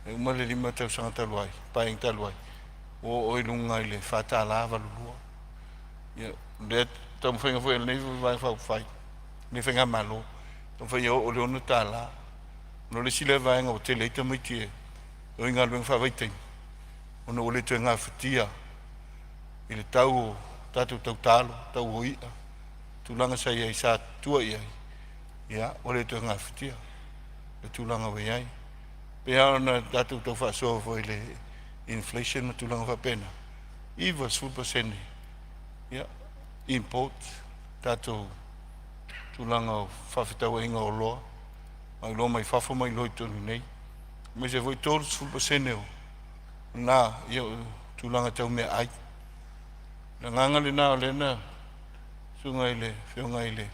E uma le lima tau sanga taluai, paeng taluai. O oi lunga i le whata la valulua. Ia, le taun whainga fo i le nei vai whau whai. Nei whainga malo. Taun whai o le onu tā la. No le sila vaenga o te leita mai tie. O i ngā luenga whawaitain. Ona ole te ngā whitia i le tau tātou tau tālo, tau hoia tūlanga sa iai sa tua iai ia, ole te ngā whitia le tūlanga wei ai pea ona tātou tau whaasoa fo i le inflation ma tūlanga whapena iwa 2% ia, import tātou tūlanga o whawhitau inga o loa mai loa mai whafo mai loi tonu nei mai se voi tōru 2% o na ia tūlanga tau mea ai. Na nganga le nā o lena sunga i le, whionga i le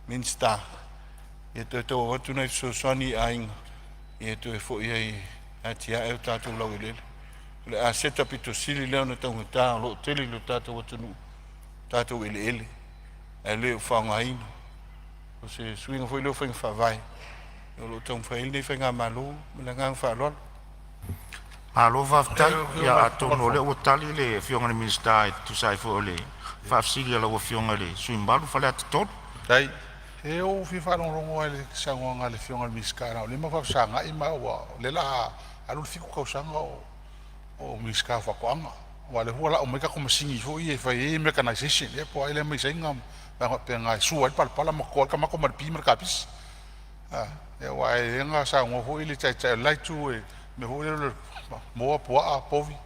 minsta. Ia tō tō watu nei so sani ainga. Ia tō e fo ia i ati a eo tātou lau i lele. Le a seta pito sili leo na taunga tā, lo teli lo tātou watu nu, tātou ele ele. E leo whaunga ina. O se suinga fo i leo whainga whawai. Lo taunga whaili nei whainga malo, mele ngang whaaloalo. Alo vaftai ia atono le utali le fionga le minsta e tu sai fo le fafsili la fionga le suimbalu fale atot dai e o fi fa non rongo le sanga le fionga le miskara le ma fa sanga i ma wa le la alu fiku ka sanga o miska fa kwanga wa le hola o me ka como singi fo i fa e mechanization e po ele me singa ba pe nga su al pal pala ma ko ka ma ko mar pi mar kapis e wa e nga sa ngo fo ile chai chai lai tu e me ho le mo po a povi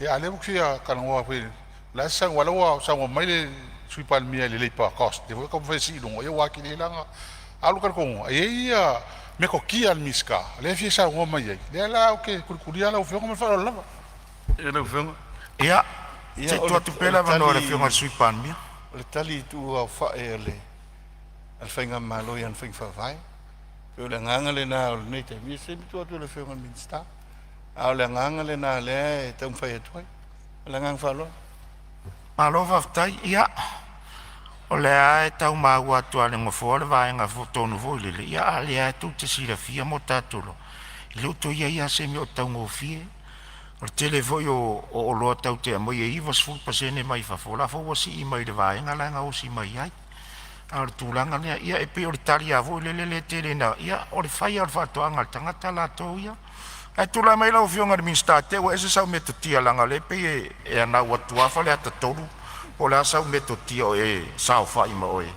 Ya ale buksia kana wa fe la sang wala wa sang mai le sui pal mia le pa cost de ko fe si no ya wa ki le langa alu kan ko ia me ko ki al miska le fi sa wa mai le la okay kuria la fe ko me fa la E na whenga. Ia, Ia, te o tua le- tu o pela le vano tali- le whionga sui pan mia. O le tali tu au whae ale. Al whainga malo i an whaing whawhai. Pe o le nganga le nā o le nei te mi se mi tua tu le whionga minsta. A o le nganga le nā le e taum whai atuai. O le nganga whaloa. Malo whaftai, ia. O le ae tau māua atua le ngofo le vaenga tonu voi lele. Ia a le ae tu te sira fia mo tātolo. I luto ia se mi o tau ngofie. O le tele voi o loa tau te amoi e iwa sful pasene mai whafola. Fo wasi i mai le vaenga la nga osi mai ai. A le tūlanga lea, ia e pe o le tali a voi le tele na. Ia o le whai al whatoanga tangata la tau ia. Ai tula mai lau whionga ni minsta te wa ese sau me to tia langa le pe e ana watu afa le ata tolu o le sau me to tia o e sau fa i mo e.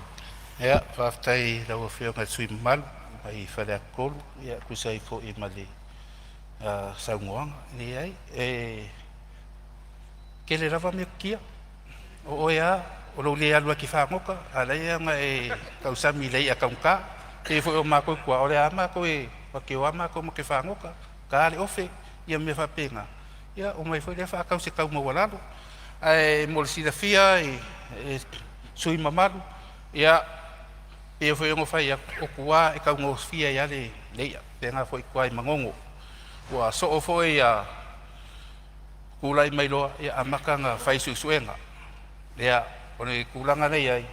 Ia, whaftai lau whionga sui malu, ai whare kolu, ia kusai fo i mali saungoanga, ni ai, ke le rawa me kia, o ea, o lo le alua ki whangoka, a lei anga kausami lei a kaunka, ke fo o mako kua, o le ama ko wake o ama ko mo ke whangoka, ka ale ofe, ia me whapenga, ia o mai fo le whakau se kau mawalalo, ai mo le sida fia, sui mamalu, ia e foi ngo fai o kua e kau ngos fia ia le leia tenga foi kua i mangongo wa so o foi a kulai mai loa ia amakanga fai suenga lea one kulanga nei ai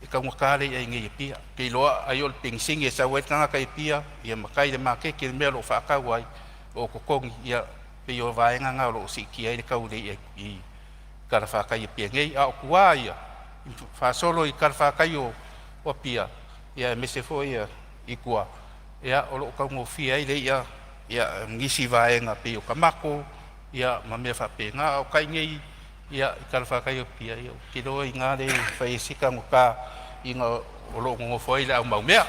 e kau ngakale ai ngi pia ke loa ai ol pingsing e sa wetanga kai pia ia makai le make ke melo fa ka wai o kokongi ia pe o vaenga nga lo siki ai le kau le i kara fa kai pia ngai a kua ia fa solo i kara fa kai o pia ia me se foi i kua ia o lo ka ngo fia ile ia ngisi vaenga pe o kamako ia ma me fa penga o kai ngai ia ka fa kai o pia ia ki do i ngale fai sika ngo ka i ngo o lo ngo foi la mau mea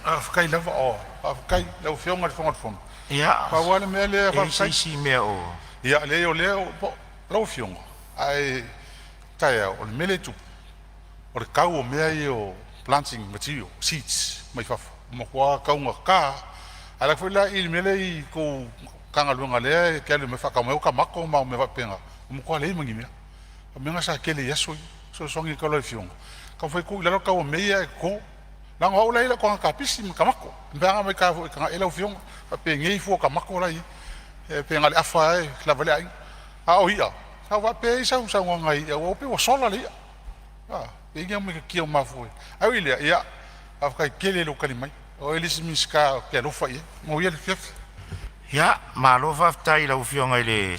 a kai la o a kai la whionga fonga fonga Ia, pa wale me le fa e si mea o. ia le o le po la whionga ai tai o le mele tu o le kau o mea i o planting material, seeds, mai fafu. Mo kua kaunga ka, ala foi la il mele i ko kanga luanga lea, ke alu me whaka mai o ka mako mau me wapenga. Mo kua lei mangi mea. A menga sa kele yasoi, so songi ka loi fionga. Ka foi ku lalo ka o mea e ko, langa o leila ko ka pisi me ka mako. Mbanga mai ka foi ka ela fionga, pa pe ngei fo ka mako lai. E pe ngale afa e la vale ai. A o ia. Sa wa pe sa ngai, o pe o sola le. Ah, e ia me ki o mafoi. Ai ile ia afkai kele lo kalimai. O elis miska ke lo fai. Mo ia le fiaf. Ia, malo whaftai lau whionga i le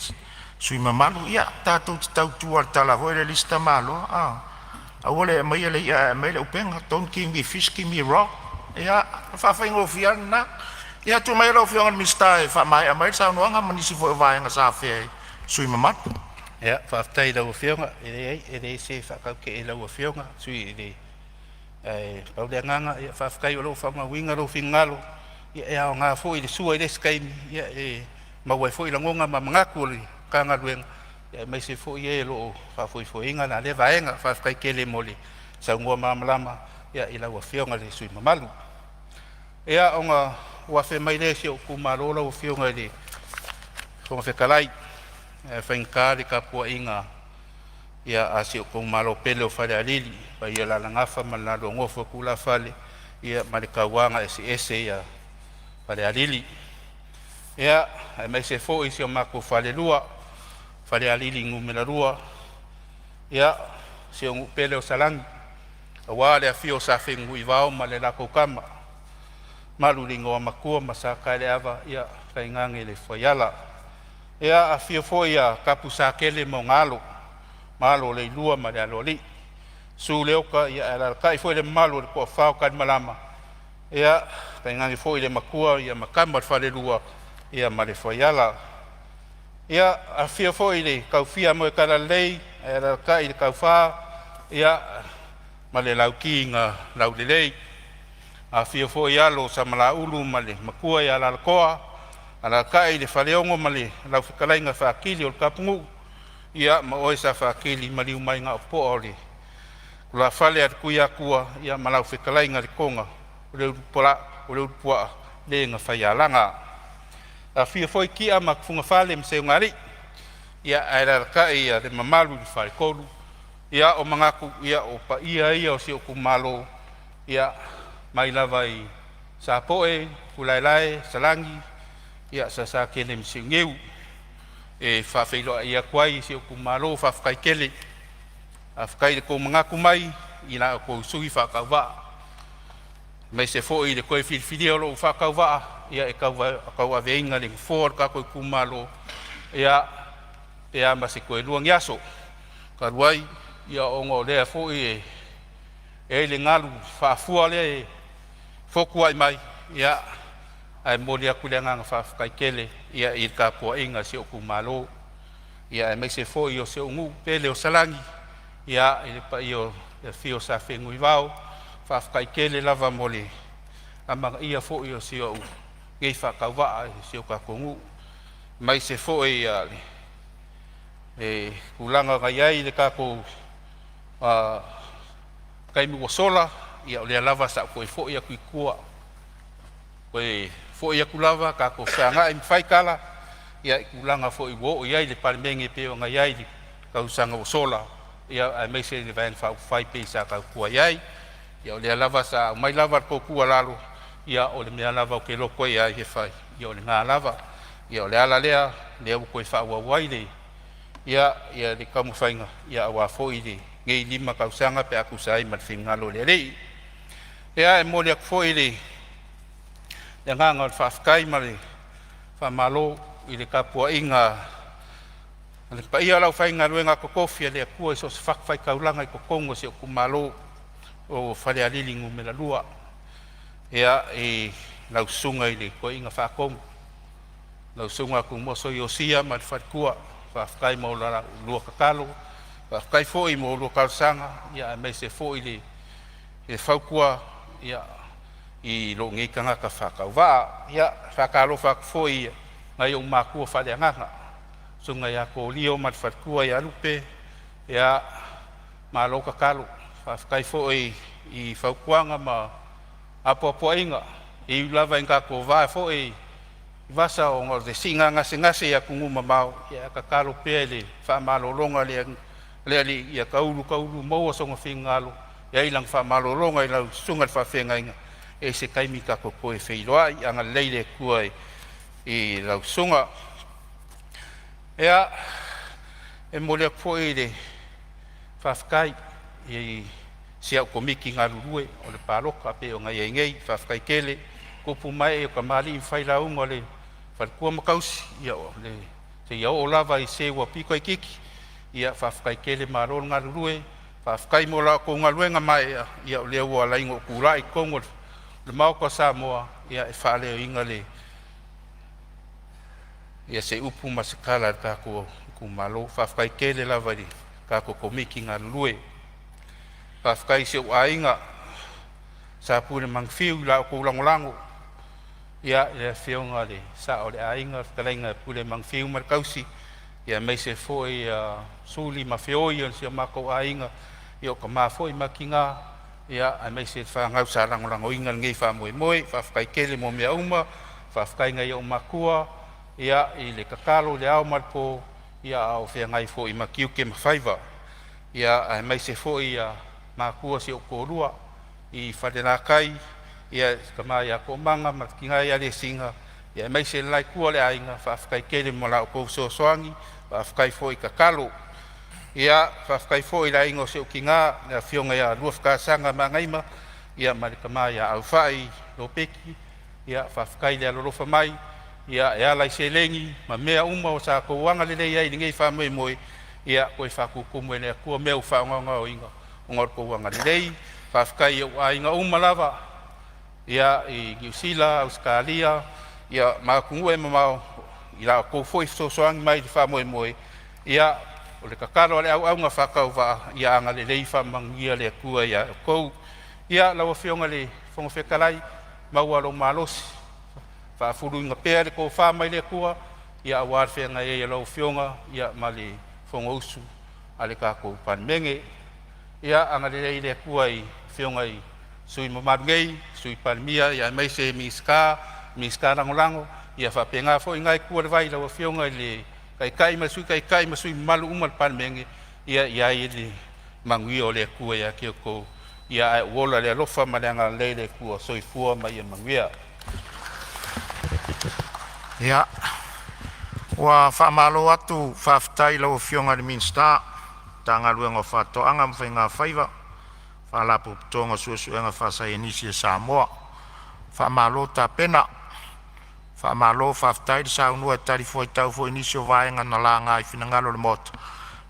sui mamalu. Ia, tātou te tau tua tala voi le lista malo. A wale mai le ia mai le upenga. Don't give me fish, give me raw. Ia, whawhai ngō whiana. Ia, tu mai lau whionga mi stai. Whamai a mai sa noanga manisi fo vaenga sa whea sui mamalu. ia whaftai lau whionga e rei se whakau ke e lau whionga sui e rei pau le nganga ia whafkai o lau whanga winga lau whingalo ia e ao ngā fo i le sua i le skaimi ia e mawai fo i la ngonga ma mangaku li kanga luenga ia mai se fo i e lo whafoi fo inga na le vaenga whafkai ke le moli sa ngua mamalama ia i lau whionga le sui mamalu ia o ngā wafe mai le se o kumaro lau whionga le whonga whekalai whaingkare ka pua inga ia asi o kong malo pele o whare alili pa ia la langafa ma la lo ngofa kula whale ia ma le kawanga ese ia whare alili ia mai se fo isi o mako whale lua whare alili ngumela rua ia se o pele o salangi a wale a fio sa whengu i wao ma le lako kama malu ringo a makua ma sa kaile ava ia whaingange le whaiala ia a fio foi a kapu sa kele mo ngalo malo le lua ma le aloli su leoka ia ala kai foi le malo le ko fa ka malama ia penga foi le makua ia makamba fa le lua ia ma le foiala ia a fio foi le kaufia mo kala lei ala kai le kaufa ia ma le laukinga lau le lei a fio foi alo sa mala ulu ma le makua ia la koa Ala kai le whaleongo ma le lau whikalainga whakili o le kapungu. Ia ma oe sa whakili ma liu mai ngā opo o le. Kula whale at kuia kua ia ma lau whikalainga le konga. O le urupua le ngā whaialanga. A whia foi kia ma kufunga whale mseo ngari. Ia aera kai ia le mamalu le whare kolu. Ia o mangaku ia o pa ia o si o kumalo. Ia mai lava i sa poe, kulaelae, salangi. Ia sa kele mseo ngeu. E whawhailoa ia kuai si o kumalo whawhkai kele. A whkai le ko mangaku mai. Ina o ko sui whakauwaa. Mai se fo i le koe whiwhiri o lo whakauwaa. Ia e kau aveinga le ngwhor ka koe kumalo. Ia e ama se koe luang yaso. Ka ruai ia ongo lea fo i e le ngalu whaafua lea e whokua i mai. Ia ai mori aku lea nganga whawhkai kele. Ia i ka pua inga se o kumalo. Ia e mai se fo i o se ungu pele o salangi. Ia i le pa i o le fio sa whengu i wao. Whawhkai kele lava mole. Amanga ia fo i o se o ngei whakauwaa i se o ka kongu. Mai se fo i e kulanga ngai ai le kako kaimi wa sola ia o le lava sa koe fo ia kui kua. Koe fo ia kulava kako whanga i mwhaikala ia kulanga fo i wo ia i le Palemene peo ngai ai le kausanga wa sola. Ia ai mai se le vaen whai pe sa kau kua iai. Ia o le lava sa mai lava ko kua lalo. Ia o le mea lava o ke loko ia i he whai. Ia o le ngā lava. Ia o le ala lea le au koe whaua wai le. Ia le kamu whainga. Ia awa fo i le ngei lima kausanga pe aku sai mat whingalo le rei. Ia e mo le aku fo i le nganga o le whawhkai ma le whamalo i le kapua inga. Le pa ia lau whainga ruenga kokofia le akua i so se whakawhai kaulanga i kokongo se o kumalo o whare alilingu me la lua. Ia e lau sunga i le koe inga whakongo. Lau sunga ku moso i o sia ma le wharekua. Whawhkai mo la lua kakalo. Whawhkai fo i mo lua kalsanga. Ia e mei se fo i le whaukua. Ia i lo ngei kangaka whakauwaa. Ia whakalo whakfo i ngai o makua whare anganga. Sunga ia ko lio mat wharekua i alupe. Ia ma lo kakalo. Whawhkai fo i whaukuanga ma apo inga. I lava inga ko vaa fo i vasa o ngor de singa ngase ia kunguma mau. Ia kakalo pea le whamalolonga le ia kaulu maua songa whingalo. Ia ilang whamalolonga i lau sunga whawhenga inga. E se kaimi ka koe wheiloa i anga leile kua i lau sunga. Ia e mole po i le whawhkai i sia ko miki ngā rurue o le paroka pe o ngai ngei whawhkai kele. Kupu mai e o ka mali i whaila unga le wharekua makausi. Ia o le te iau o lava i sewa piko i kiki. Ia whawhkai kele marol ngā rurue. Whawhkai mo la ko ngā luenga mai ia o lea ua laingo o kura i kongo le mauka Samoa. Ia e whaaleo inga le ia se upu masikala kako kumalo. Whawhkai kele lava i kako komiki ngā rurue. Whawhkai se o ainga sa pune mangwhiu la o koulangolango. Ia le whionga le sa o le ainga kalainga pune mangwhiu markausi. Ia mei se foi suli mawhioi on sia mako ainga. Ia o ka mawhoi makinga. Ia ai mei se whangau sa langolango inga ngei whamoe moe. Whawhkai kele mo mea uma. Whawhkai ngai o makua. Ia i le kakalo le au marpo. Ia au whiangai foi makiuke mawhaiva. Ia ai mei se foi makua se o korua. I wharenakai. Ia kamai a komanga makingai a le singa. Ia mei se lai kua le ainga. Whawhkai kele mo la o kou soasoangi. Whawhkai foi kakalo. Ia whawhkai foi la ingo se o ki ngā. Ia whionga ia luafkasanga mangaima. Ia marikamai a au whai lo peki. Ia whawhkai le alolofa mai. Ia e alai se lengi. Ma mea uma o sa kouanga le lei ai ngei whamoe moe. Ia koe whakukumu e lea kua mea u whaonga o inga. O ngor kouanga le lei. Whawhkai o a inga uma lava. Ia i New Zealand, Australia. Ia makungu e mamau. Ia kou foi soangi mai di whamoe moe. Ia o le kakaro le au nga whakau wa. Ia anga le lei whamangia le kua ia kou. Ia lawa whionga le whongawhekalai. Maua lo malosi. whaafuru inga pēr le ko whamai le kua, ia awar whenga e lau whionga, ia mali whonga usu, ale kako Palemene, ia angarei le kua i whionga i sui mamarungei, sui Palemene, ia mai se miska rangorango, ia whapenga fo ingai kua le vai lau whionga i le kai masui malu umal Palemene, ia i le mangui o le kua ia kia ko, ia ai wola le alofa maleanga le kua soifua mai ia manguia. Ia, wa whamalo atu whaftai lau whionga le minsta, tanga luenga whatoanga mwhainga whaiva, whalapu tonga suasuenga whasai enisi e Samoa, whamalo ta pena, whamalo whaftai le saunua e tari fwoi tau fwoi enisi o vaenga na la ngai whinangalo le mota.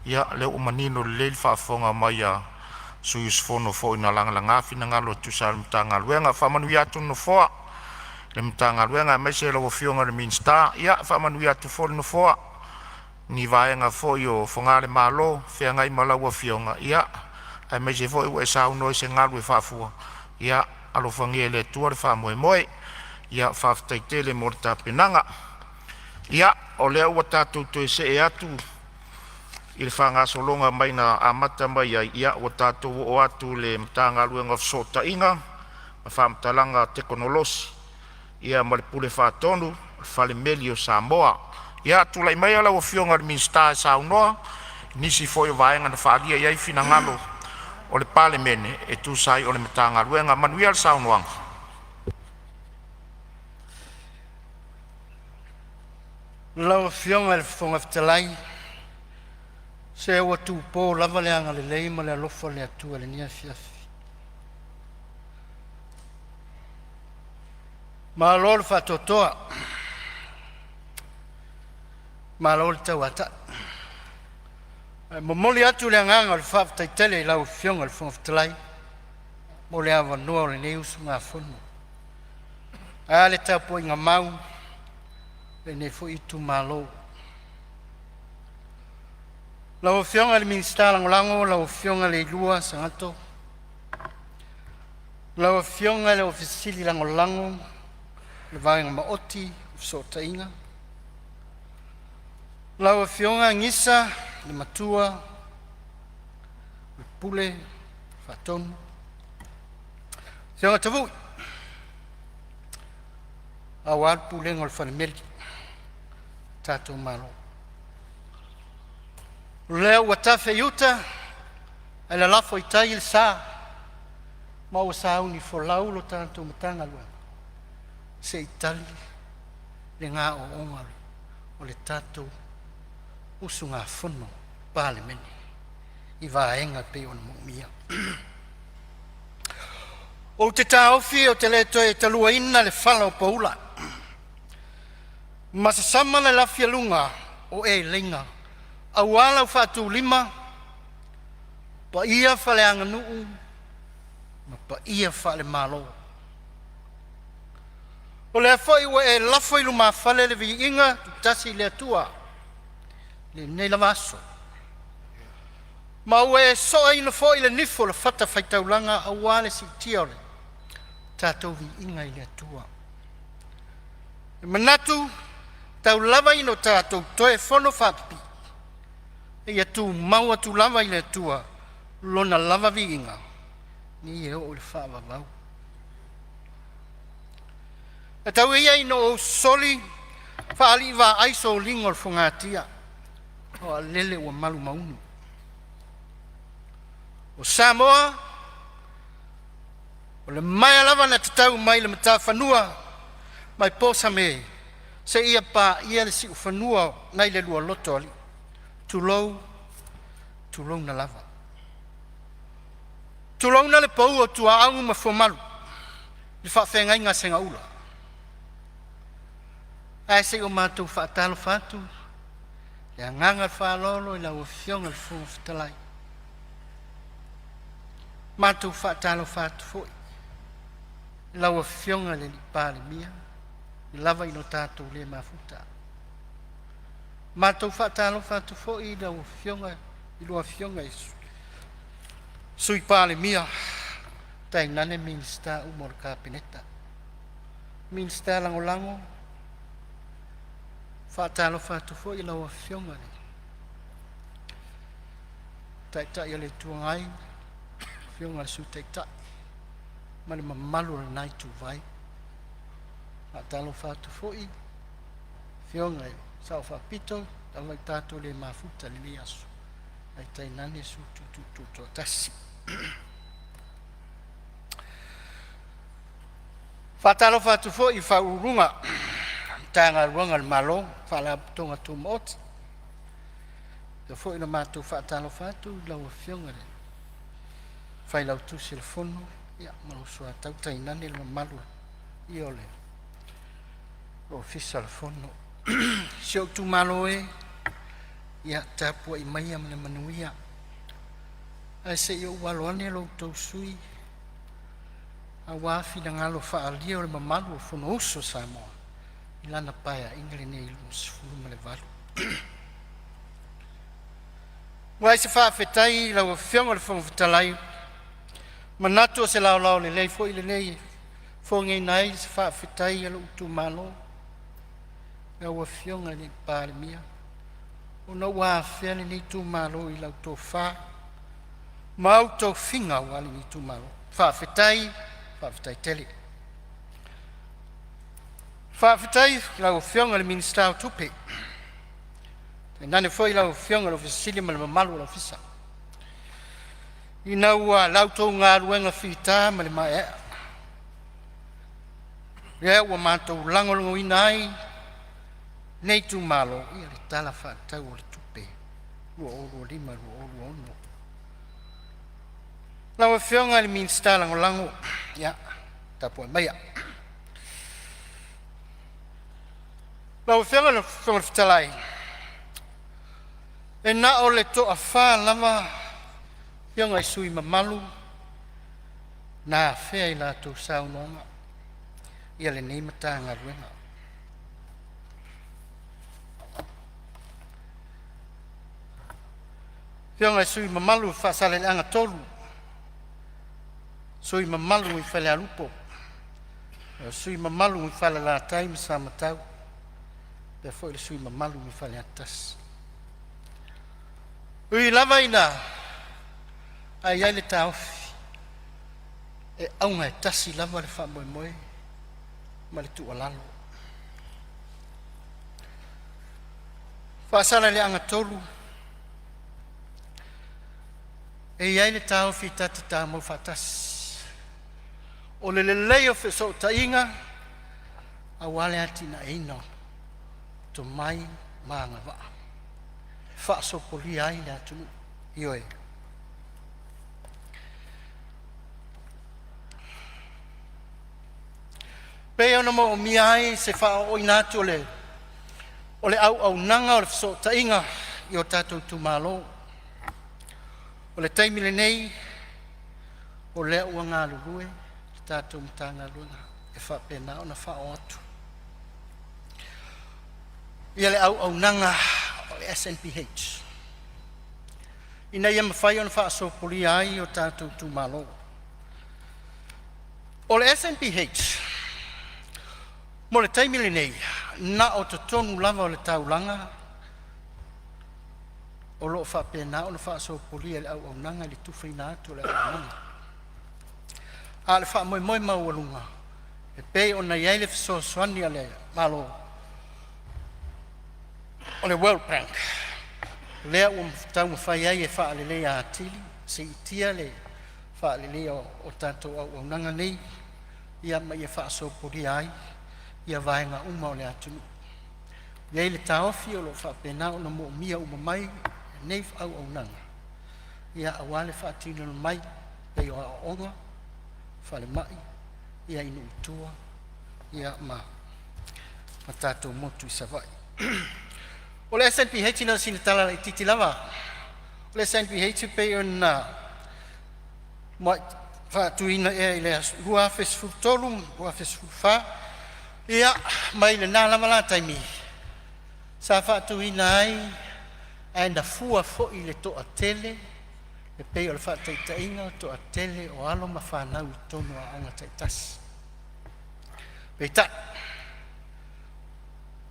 Ia, le umanino le leil whafonga mai a suius fono fwoi na langa whinangalo tusal mtanga luenga, whamanui atu no fwa, le mtanga luenga mai se lau whionga le minsta, ia, whamanui atu fwoi no fwa, ni vaenga fwoi o whangare malo, whiangai malaua whionga, ia, ai mai se fwoi ue sauno se ngalu e whafua, ia, alo whangia le tua le whamoe moe, ia, whaftaitele mo le tapenanga, ia, o lea ua tātou toi se e atu, i le whangasolonga mai na amata mai ai, ia, ua tātou o atu le mtanga luenga fsota inga, ma whamtalanga teknolosi, ia, ma le pule whatonu, Palemene o Samoa, ia, tulai mai ala o whionga le minsta e saunoa, nisi foi o vaenga na whaalia iai whinangalo o le Palemene e tūsai o le mtanga luenga manuia le saunoanga. Lau whionga le whonga whtalai, se ua tūpō lava leanga le leima le alofa le atua le nia fiafi. Ma lo le whatotoa, ma lo le tau ata. Momoli atu le nganga le whaftaitele i lau whionga le whonga whtalai, mo le awa noa le neusu ngā whono. A le tau po inga mau, le ne fo itu malo. Lau whionga le minsta langolango, lau whionga le lua sangato. Lau whionga le ofisili langolango, le vaenga maoti, fsota inga. Lau whionga ngisa, le matua, le pule, whatonu. Whionga tavui. Awal pule ngol Palemene, tatou malo. Lea ua tafe iuta, e le lafo i tai il sa, ma ua sa uni fo lau lo tātou matanga lua. Se i tali, le ngā o ongaru, o le tātou usu ngā whono Palemene, i vaenga pe o na mumia. O te tāofi o te le toe talua ina le whala o paula. Masasama le lafia lunga o e lenga, awala u whātu lima, pa ia whale anga nuu, ma pa ia whale malo. O le awhai ua e lafo ilu maa whale le vi inga, tasi le atua, le nei la vaso. Ma ua e soa ina fo i le nifo le whata whaitaulanga awale si tiore, tātou vi inga i le atua. E manatu, tau lava ino tātou toe whono whapi, e atu mau atu lava i le atua, lona lava vi inga, ni e o le whaava vau. E tau ia ino o soli, whaali wa aiso o lingol whangatia, o a lele ua malu maunu. O Samoa, o le mai lava na te tau mai le mata whanua, mai posa me, se ia pa ia le si whanua nai le lua loto ali, tulou na lava. Tulou na le pau o tua aungu ma whomalu, le whawhengai ngā senga ula. Ai se o mātou whaatalo whātu, le anganga whaalolo i lau whionga le whonga whatalai. Mātou whaatalo whātu foi, lau whionga le li Palemene, i lava ino tātou le mafuta. Mātou whaatalo whātu foi i lau whionga, i lua whionga isu. Sui Palemene, tai nane minsta umor ka peneta. Minsta lango lango, Whaatalo whātu fo I lawa whionga ni. Tai ale tuangai, whionga le su tai. Mani mamalu le nai tu vai. Whaatalo whātu fo I. Whionga I sao whapito, tawai tātou le mafuta le li asu. Ai tai nane su tu tasi. Whaatalo whātu fo I whaurunga. Tanga ruanga le malo, whala tonga tu mot. Te fo I na mātou whaatalo whātu, lau whionga le. Whai lau tu se le fono, ia malo sua tau tai nane le malu. I ole. Lo fisa le fono. Sio tu malo e, ia tapua I mai am le manuia. Ai se I waloane lo tau sui. A wafi na ngalo whaalia o le mamalu o fono uso Samoa. I lana paia ingele ne I lumu sifuru ma le valu. Wai se whaafetai lau whionga le whangwhitalai. Manatu o se lao le lei fo I le nei. Fo ngei nai se whaafetai alo utu malo. Lau whionga le Palemene. O na wafea le nei tu malo I lau tō wha. Mau tō whinga wale nei tu malo. Whaafetai tele. Whaafetai lau whionga le minister o tupe. Nane foi lau whionga lo fisili ma le mamalu lau fisa. I nau lau tō ngā ruenga whita ma le mai ea. Rea ua mātou langolongo I nai. Nei tu malo I le tala whaatau o le tupe. Lua oro lima, lua oro ono. Lau whionga le minister lango. Ia, tapo e maia. Lau whionga le whitalai. E na o le toa wha lama whionga I sui mamalu. Nā whea I la tō saunonga. Ia le nei mata ngā ruenga. Whionga I sui mamalu whaasale le anga tolu. Sui mamalu I whale alupo. Sui mamalu I whale la taimi sa matau. Pea fo le sui mamalu I whale atas. Ui lava ina. Ai ai le taofi. E aunga e tasi lava le wha moe moe. Ma le tua lalo. Whaasala le anga tolu. E ai le taofi tati tā mo whatasi. O le leo fe so ta inga a wale ati na ino to mai maanga wa fa so poli ai na tu ioe pe ona mo mi ai se fa o ina tu le au nanga o le so ta inga io tato tu malo o le taimi le nei o le uanga lue tātou mtanga luna e whapena o na whao atu. Ia le au nanga o le SNPH. Ina ia mawhai o na whaasō poli ai o tātou tu malo. O le SNPH, mo le taimile nei, na o te tonu lava o le taulanga, o lo whapena o na whaasō poli le au nanga le tuwhaina atu le au nanga. A le wha moe maualunga. E pei o na iai le fisosoani a le malo. O le World Bank. Lea ua tau mawhai ai e wha alele a atili. Se itia le wha alele o tātou au nanga nei. Ia mai e wha sopori ai. Ia vaenga uma o le atunu. Iai le taofi o lo wha pena o na mo mia uma mai. Nei au nanga. Ia awale wha atino mai. Pei o a onga. Whale mai, ia inu utua, ia ma tātou motu I savai. O le SNPH na sina tala I titi lava. O le SNPH pe o na whaatuina I le rua fesfuru tolu, rua fesfuru wha. Ia, mai le nā lava la taimi. Sa whaatuina ai, ai na fua fo I le toa tele, e pei o le whaataitainga to a tele o alo ma whanau tonu a anga taitasi. Pei ta.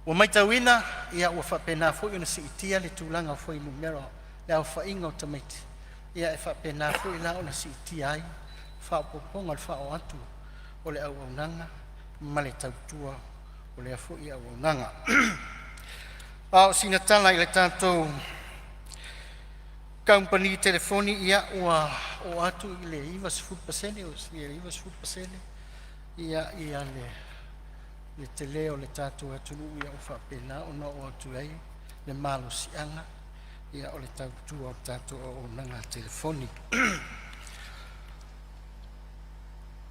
Ua maitauina, ia ua whapena fo i na si itia le tūlanga fo i numero, le au whainga o tamaiti. Ia e whapena fo i la o na si itia ai, whaopoponga le whao atu o le au aunanga, ma le tautua o le afo i au aunanga. Ao sina tala i le tātou company telefoni ia ua o atu i le ivas food pasene, o si le ivas food pasene, ia le te leo le tātou atunu ia o whapena o na o atu ai, le malo sianga, ia o le tautua o tātou o nanga telefoni.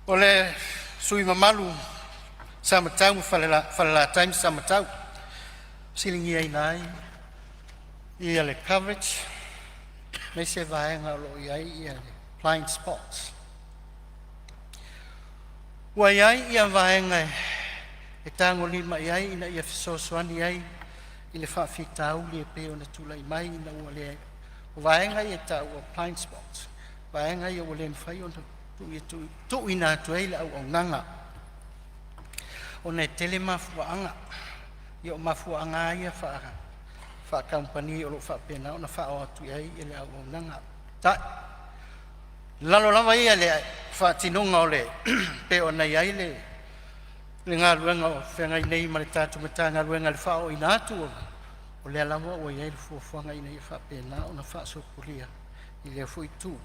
O le sui mamalu samatau mo whalela time samatau, silingi ai nai, ia le coverage, me se vaenga o lo iai ia le blind spots. Ua iai ia vaenga e tango lima iai ina ia fisosoani iai i le whawhitau li e peo na tulai mai ina ua le o vaenga ia ta ua blind spots. Vaenga ia ua le mwhai o tu ina atu ei le au nanga. O ne tele mafuanga, ia o mafuanga ia wha company o lo wha pena o na wha o atu iai i le au nanga. Ta, lalo lama ia le wha tinonga o le pe o nei ai le ngā ruenga o whengai nei ma le tātu mata ngā ruenga le wha o ina atu o le alama o iai le fuafuanga ina i wha pena o na wha sopuria i le fui tu.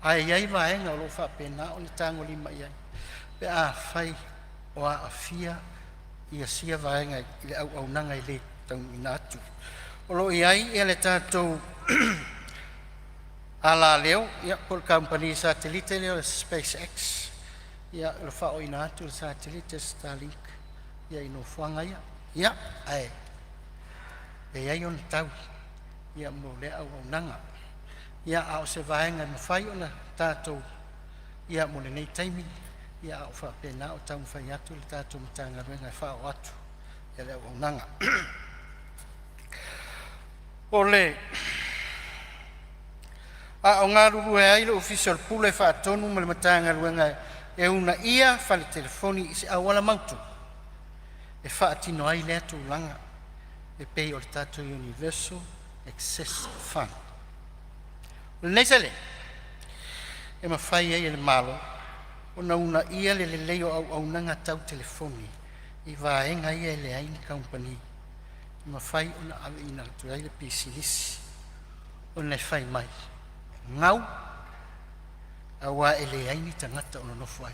Ai iai vaenga o lo wha pena o le tango lima iai. Pe a whai o a fia ia sia vaenga i le au nanga i le tau ina atu. O lo iai ia le tātou ala leo, ia por company satellite leo le SpaceX, ia le whao ina atu le satellite Starlink, ia ino fuanga ia, ai, e iai on tau, ia mo le au nanga, ia au se vaenga ma whai ona tātou, ia mo le nei taimi, ia au wha pena o tau mwhai atu le tātou matanga ruenga e whao atu, ia le au nanga. O le a o ngā ruru e ai le official pule whaatonu ma le matanga ruenga e una ia whale telefoni i se awala mautu e whaatino ai lea tūlanga e pei o le tātou Universal Access Fund. O le neisale e mawhai ai le malo o na una ia le leo au nanga tau telefoni i vaenga ia le aini company ma fai ona ave ina tuai le pisinisi ona fai mai ngau awa ele ai ni tangata ona no fai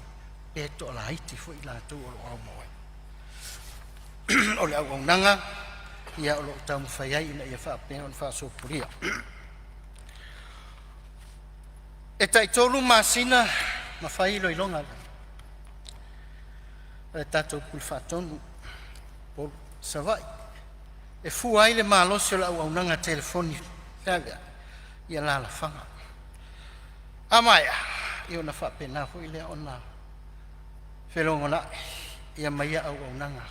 pe to la haiti fo ila to o mo o le au nanga ia o lo tam fai ai ina ia fa pe on fa so puria e tai tolu masina ma fai lo ilonga e tato pul fatonu por savai e fu ai le malosi o la au nanga telefoni ia la whanga. Amaya, i ona whapena fu i lea ona whelongona ia mai au nanga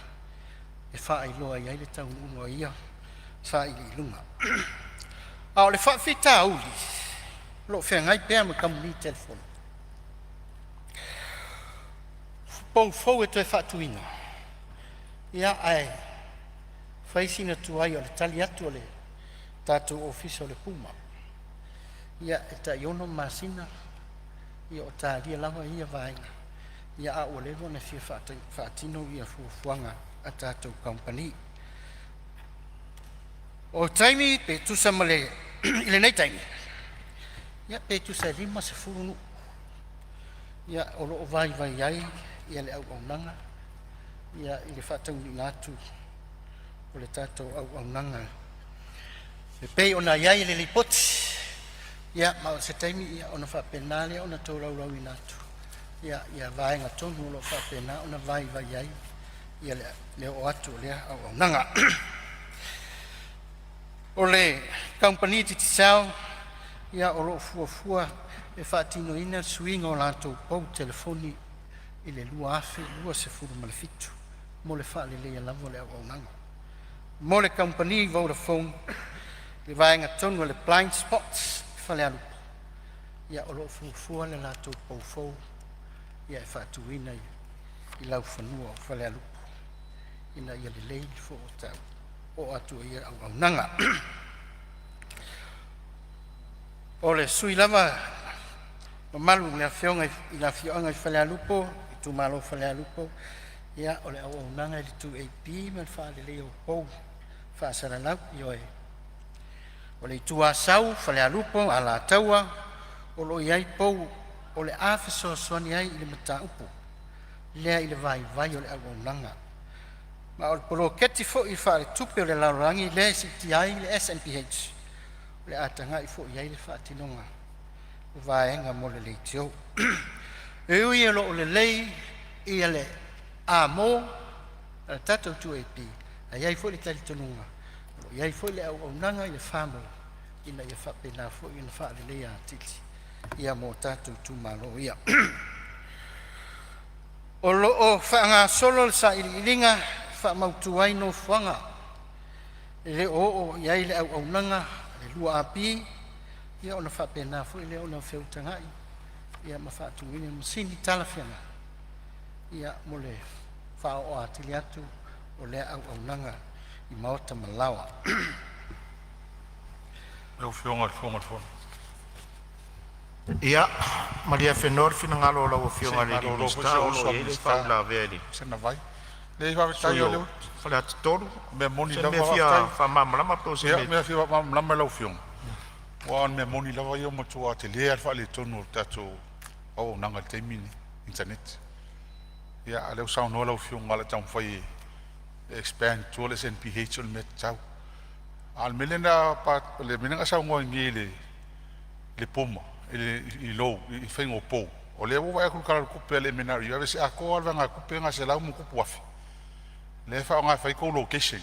e wha i loa iai le tau ungo ia sa i li lunga. A o le whawhita uli lo whengai pēr me kamuni telefoni. Pong fau e toi whatuina. Ia ai faisina tuai o le tali atu o le tātou ofisa o le puma. Ia e ta iono masina, ia o tā lia lava ia vaenga. Ia a o levo na fia whaatino ia fuafuanga a tātou company. O taimi pe tusa male, ile nei taimi. Ia pe tusa lima se furunu. Ia o lo vai ai, ia le au nanga. Ia ile whaatau ni ngātu. O le tātou au nanga. E pei ona iai le lipoti. Ia, ma o se taimi ia ona whapenale ona tau rau inatu. Ia vaenga tonu lo whapena ona vai iai. Ia le o atu lea au nanga. O le company titi sao. Ia o lo fuafua e whaatino ina suinga o lantou pau telefoni i le lua afe, lua se furu malefitu. Mo le wha le lea lavo le au nanga. Mo le company Vodafone, le vaenga tonu le blind spots, whale alupo. Ia o lo fuafua le lātou paufou, ia e whaatuina i lau whanua o whale alupo. ina ia le lei fo o tau o atu ia au nanga o le sui lava malu le afionga i la fionga i fale alupo i tu malo fale alupo ia o le au nanga i tu AP me fa le leo po fa sara lau io o le tu asau fale alupo ala taua o lo iai po o le afeso soani ai i le mata upo lea i le vai o le au nanga ma o le polo keti fo i fa le tupe o le laurangi le si ti ai le SNPH le atanga i fo iai le fa tinonga vaenga mo le leitio e ui e lo le lei i le amo a tatou tu AP a iai fo le tali tonunga iai fo le au nanga i le famo ina ia fa pena fo ina fa le lei a titi ia mo tatou tu malo ia o lo o fa nga solo sa ilinga fa mautu ai no fuanga le o iai le au nanga le lua api ia ona fa pena fo ile ona feu tangai ia ma fa tu ini musini talafianga ia mole fa o atili atu o le au nanga i maota malawa Eu fionga. Ia, Maria Fenor fina ngalo la fionga le minsta o lo ele fa la veri. Sena vai. Le va ta yo le. Fala tolu. Me moni Se lava me fia fa mamla ma pro se Ia me. me fia mamla lau fiong. Wan me moni lava yo mo tua te le fa le tonu tatu o nanga te mini internet. Ia ale sa no lau fiong ala tang fai expand to le SNPH on met tau. Al melena pa le menanga sa ngo ngile le poma i lo i fengo po o le wa ku kala ku pele menario ave se ako alva nga ku penga se la mu ku puafi le fa nga fa ko location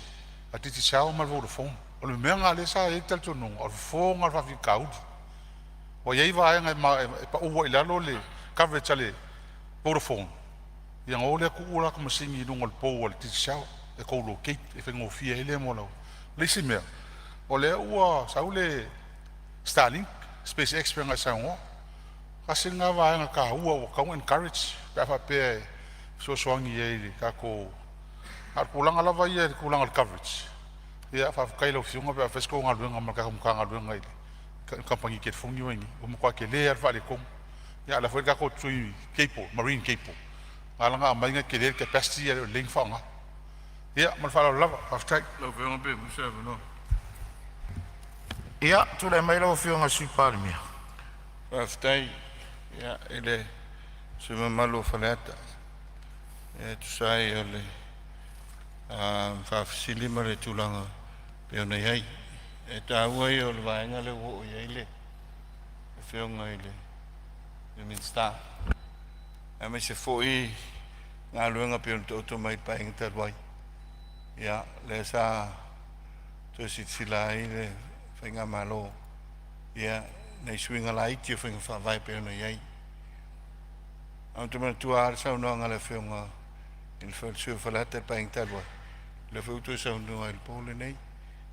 ati ti sao mal Vodafone o le menga le sa e tel tonu o fo nga fa fi kaud o ye va nga pa o ila lo le coverage le Vodafone ya ngole ku ula ku masingi no ngol po o ti sao e ko locate e fengo fi ele mo lo le simea o le ua saule Starlink SpaceX penga sango kasi nga va nga ka ua ka encourage pa fa pe so soangi ye ka ko ar pulang ala va ye kulang al coverage ya fa ka ilo fiunga pa fesco nga luenga ma ka nga luenga ile kampangi ket fungi wengi o mo kwa ke le ar fa le kom ya la foi ka ko tsui kepo marine kepo ala nga mai nga ke le capacity ya link fa nga ya mal fa la after Lo fionga pe museva no. Ia, tu le mai lo fionga sui Palemene. Aftai ya ele suma malo falata. E tu sai ole fa silima le tulanga pe ona yai. E ta wai ole vaenga le wo yai le. Fionga ile. E minsta. E me se foi nga luenga pe on to mai pa ingta wai. Ya le sa to silai le whainga malo ia nei suinga lai tia whainga whawai pe ona iai au te mana tua ara sau noa ngale whionga il whau sua whalata pa ing talua le whau tu sau noa il pole nei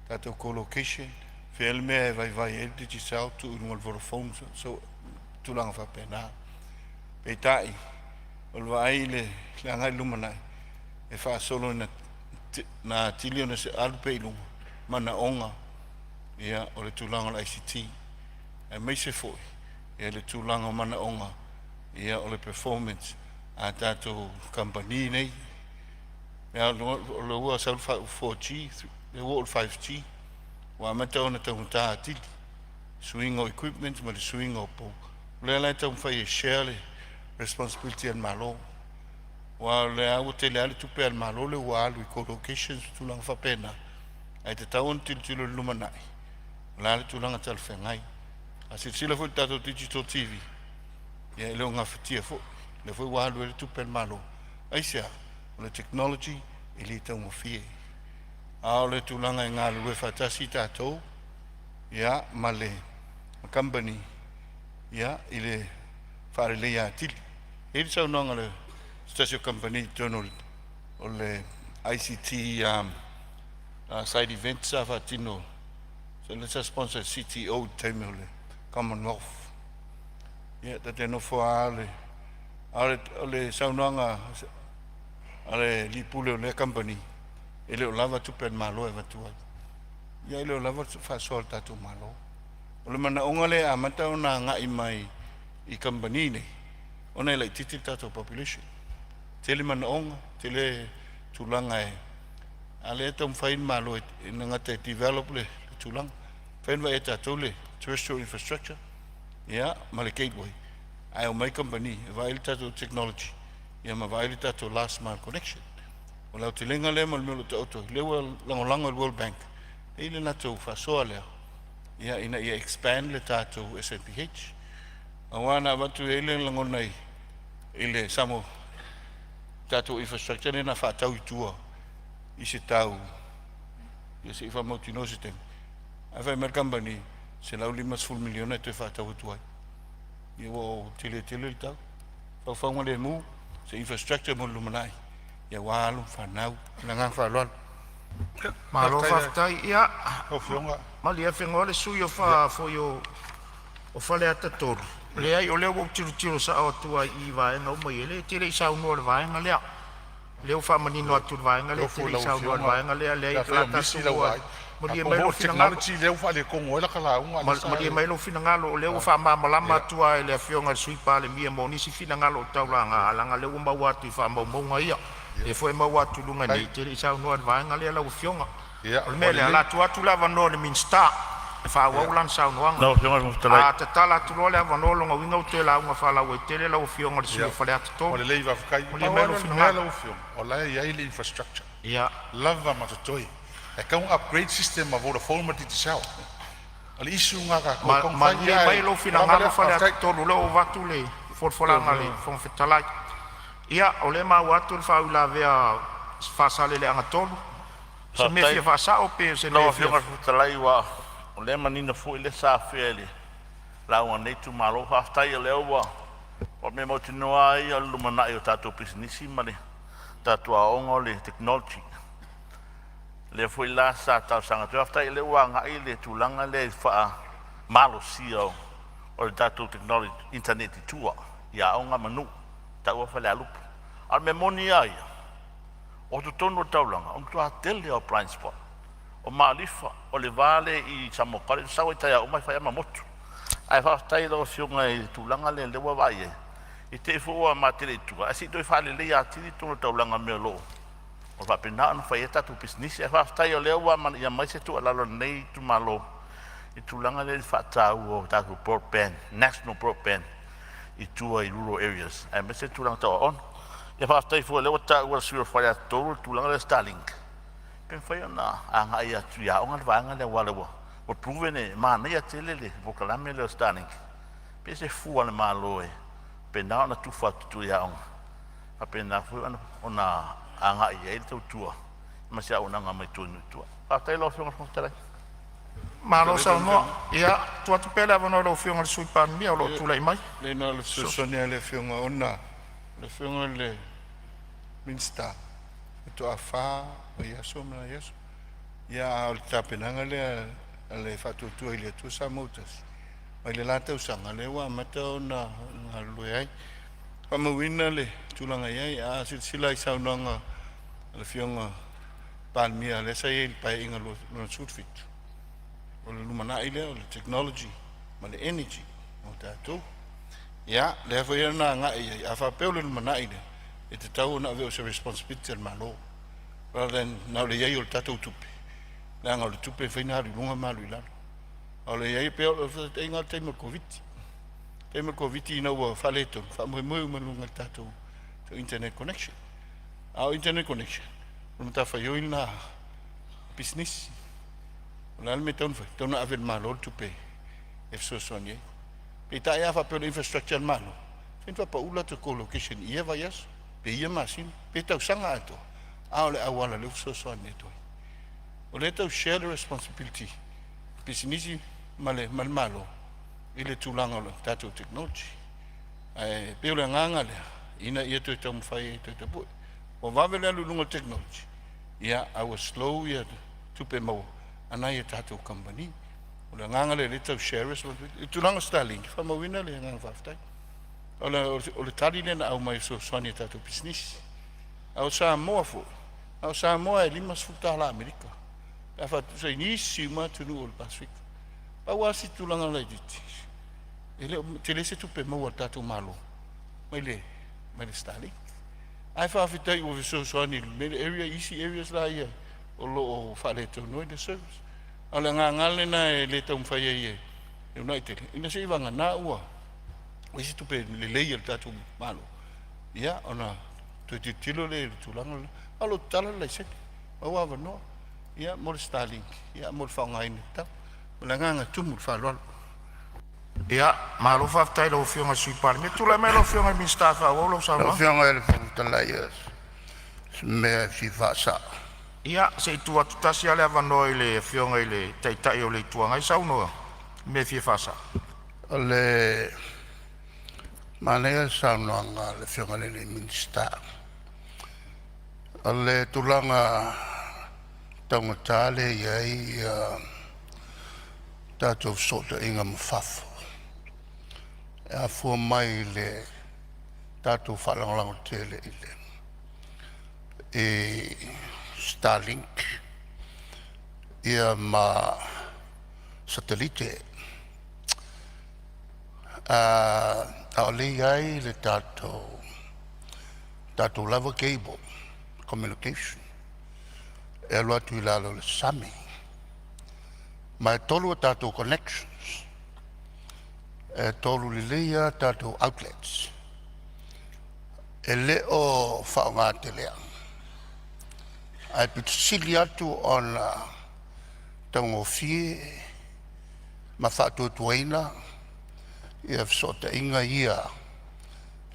tatou co-location whiel mea e vai e digi sau tu unungal Vodafone so tulanga whapena pe tai olwa ai le angai lumanai e wha solo na tilio na se alupe ilunga mana onga ia o le tūlanga o ICT e mai se foi ia le tūlanga mana onga ia o le performance a tātou company nei ia o le ua saul 4G le ua o 5G wa mata ona tau tā atili swing o equipment ma le swing o po le lai tau mwhai e share le responsibility an malo wa le au te le ali tupe an malo le ua alu i co-locations tūlanga whapena ai te tau on tilo lumanai la le tulanga tal fengai a se sila fu tato digital TV ya le nga fatia fu le fu wa le tu per malo ai sia le technology ili tau mo fie a le tulanga nga le fatasi tato ya male company ya ile fare le ya til il sa no le station company tonol o le ICT side events sa tino so let's sponsor CTO time ole Commonwealth ya tate no fo ale ale saunanga ale li pule le company e leo lava tupe malo e vatua ia leo lava fa sol tatu malo o le mana onga le amata ona ngai mai I company nei ona le titi tatu population tele mana onga tele tulanga e ale tom fain malo e nga te develop le tulang fain va eta tole terrestrial infrastructure ia male gateway ai o mai company vai tatu technology ia ma vai tatu last mile connection o la telenga le mal melo to le langolango World Bank ile na to fa so le ia ina ia expand le tatu SNPH awana watu ile langonai ile Samoa tatu infrastructure na fa tau tua I se tau ia se fa mo tino se tem ava mer company se la ulima full million e te fa tau tua ia wo tele tau fa fa ngale mu se infrastructure mo lumanai ia walu fa nau nga fa lol Malo faftai ia O fionga. mali e fengole sui o fa fo yo o fa le ata toru le ai o le o tiro sa o tua I va no mo ele tire sa no le va nga le le o fa mani no tu va nga le tire sa no va nga le le la ta su mo li mai lo fina technology le fa le kongo la kala unga. mo li mai lo fina ngalo le o fa ma malama tua le fionga sui pa le mia mo ni si fina ngalo tau la nga le o ma wa tu fa mo nga ia e foi ma wa tu lunga ni tire sa no va nga le la o fionga o me le la tu lava no le minsta fa wa ulan sa no nga No, fionga mo tala. te tala tu le va no longa winga te la nga fa la o tele la o fionga le su fa le ata O to le leiva kai. O le melo fina o fionga. O la ia ile infrastructure. ia Lava matotoi. E ka un upgrade system ma Vodafone ma titi sao. Ali isu nga ka ko ma ye mai lo fina ngalo fa le ata to lo va tu le for la ngale fon fetala ia o le ma wa tu fa ula vea fa sale le anga tolu se me fia fa sa o pe se No, le fionga fia tala wa. O le manina fu ile sa fele. La wa nei tu malo fa tai le wa. O me mo tino ai al lumana o tatu business male. Tatu a ongo le technology. Le fu la sa ta sanga tu afta ile wa nga ile tu langa le fa malo sio o tatu technology internet tua. Ya onga manu. Ta wa fa le alup. Al me moni ai. O tu tono taulanga, o tu atele o blind spot. O malifa, o le vale I Samoa, kare sawa I taia o mai whai ama motu. Ai whaftai lo fionga I tūlanga le lewa vai I te fua ma tere tua. Asi doi whale le a tiri tono taulanga mea lo. O whapena anu whai e tatu business. Ai whaftai o lewa man ia mai se tu alalo nei tu malo. I tūlanga le whatau o tatu broadband, national broadband. I tua I rural areas. Ai me se tūlanga tau on. Ia whaftai fua lewa ta ua sura whai a tōru tūlanga le Starlink. Pen fai ona anga ia tu ia onga vanga le wale wa. O pruvene mana ia telele o kalame le Starlink. Pe se fu ana malo e. Pe na ona tu fa tu ia onga. A pe na fu ona anga ia il tu tua. Ma sia ona nga mai tu tua. A tai lo fionga fo tele. malo sa no ia tu atu pele va no lo fionga le sui pan mi o lo tu lai mai le no le sonia le fionga ona le fionga le minsta to afa o ia somna yes ia o tapenanga le fatu tu ile tu sa motas mai le lata usanga le wa mata ona ngalu ai pa mo wina le tulanga ai a sila I saunanga le fionga palmia le sai il pa inga lo sutfit o le lumana ile o le technology ma le energy o tatu ia le fa ia nga ai a fa pe o le lumana ile e te tau na veo se responsibility al malo rather than na le ia o le tatu tupe le anga o le tupe fina ri lunga malu ila o le ia pe o le inga te mo covid ina o fa le to fa mo lunga tatu to internet connection our internet connection no ta fa yo ina business la me ton fa ton ave malo tupe e so sonie pe ta ia fa pe infrastructure malo fin fa pa ula to co-location ia va yes pe ia masin pe ta sanga ato le awala le so sonie to o le to share the responsibility business male malo ile tulanga lo tatu technology pe le nganga le ina ia to tom fai to to o va vele lunga technology ia I was slow ia tupe mo anai tatu company o le nganga le to share responsibility tulanga Starlink fa mo wina le nganga faftai o le tari le na au mai so sonia tatu business au Samoa fo Au Samoa e 5 futa la Amerika. E fa tu sai nisi ma tu no Pacific. Pa wasi tu langa la diti. Ele te lese tu pe mo tatu malo. Mai le stali. Ai fa fita I o so ni me area easy areas la ia. O lo o fa le to no de service. Ala ngale na e le tau fa ye. E unai te. Ina se vanga na ua. O isi tu pe le le tatu malo. Ia ona tu tilo le tu langa. Alo tala le se. O wa no. Ia mo Starlink. Ia mo fa ngai ni ta. Langa tu mo fa lo. Ia, malo whaftai lo whionga sui Palemene. Tula me lo whionga mi stafa o lo Samoa. Lo whionga ele whakatalai mea si whasa. Ia, se I tua tutasi ale avano I le whionga I le teitai o le tuanga I saunoa. Me fie whasa. O le manea saunoanga le whionga le minsta. O le tulanga taungatale iai tātou sota inga mwhafo. A fua mai le tātou whalangalango tele I le Starlink ia ma satellite a le ai le tātou lava cable communication e alua tu ilalo le sami ma e tolu a tātou connections e tolu lilia tātou outlets e le o whaonga te lea ai pitusili atu ona taungo fie ma whātua tuaina ia fsota inga ia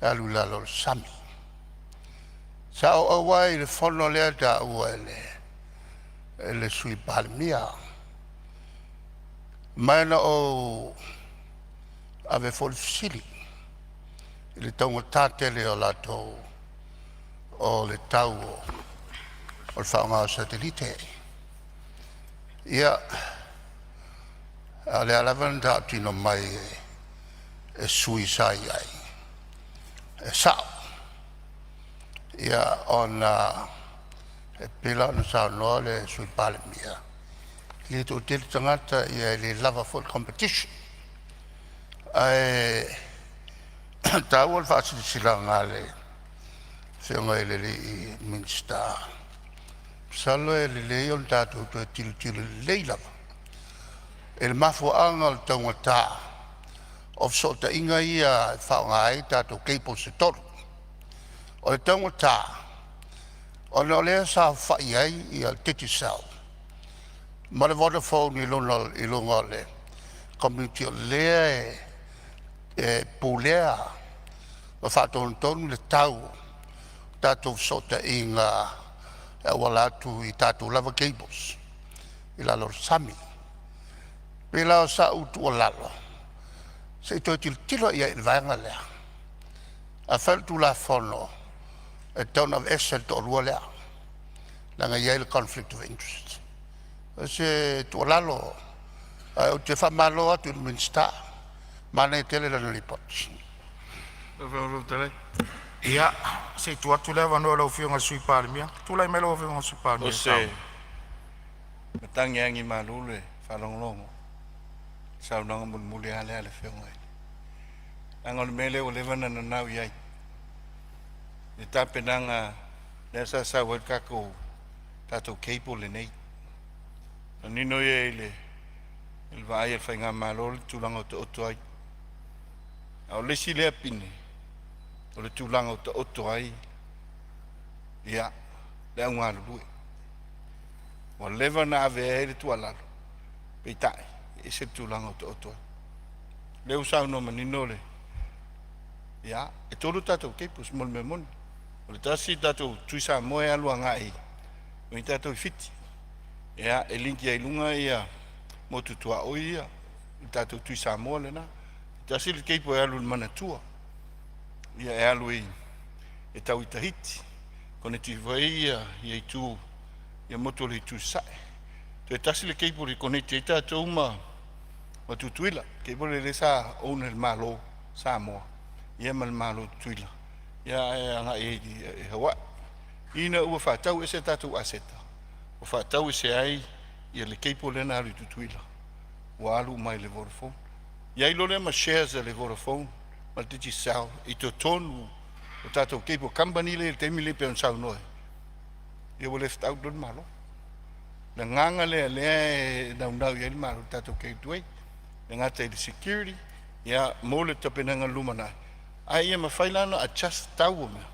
alu lalo sami sa o awai le fono lea ta ua ele sui Palemene Maina o ave fol fisili. Le taunga tātele o lato o le tau o le whaonga o satellite. Ia, a le alavan ta tino mai e sui sai ai. E sao. Ia, ona e pila no sao noa le sui Palemene. Le to te tangata ia le lava for competition ai tawol fasi sila ngale senga le minsta salo le on tato to til leila el mafo angal tangata of sota inga ia fa ngai tato kepo se tor o tangata o le sa fa ia titi sao ma le Vodafone I lunga le community le e pulea ma whātou tonu le tau tātou sota inga e walatu I tātou lava cables I lalo sami pe lao sa utu o lalo se toi tilo ia I vanga lea a whaltu la fono e town of Essel to rua lea langa ia le conflict of interest se tualalo o te whamalo atu minsta mana I tele lana lipots. Ia, se tu atu lewa no lau whionga sui Palemene. Tu lai melo whionga sui Palemene. O se matangi angi malule whalonglongo. Saunanga mulmuli ale ale whionga I. Angol mele o levana na nau iai. Ni tapenanga nesa sa wad kako tato keipo le nei. Nino ia il vai il fainga malo tulanga o to ai au le sile pini o le tulanga o to ai ia le unga lu o leva na ave le tuala pita e se tulanga o to le usa no manino le ia e tolu tato ke pus mol memon o le tasi tato tuisa moe alu anga ai o tato fiti ia e linki ai lunga ia mo tutua o ia tatou tui Samoa lena tasi le keipo e alu le manatua ia e alu e tau I tahiti kone ti vai ia I tu ia moto le tu sae to e tasi le keipo le kone te tatou ma tutuila keipo le sa ona le malo Samoa ia ma le malo tuila ia e anga e hawa ina ua whātau e se tātou aseta. O whātau e se ai, ia le keipo lena haru tutuila. Wa alu mai le Vodafone. Iai lo le ma shares le Vodafone, ma titi sao, i to tonu, o tātou keipo company le temi le peon sao noe. Ia wa left out don malo. Na nganga le nau iai malo tātou keipo ei, le ngata i le security, ia mo le tapenanga lumanai. Ai ia mawhailana a just tau o mea.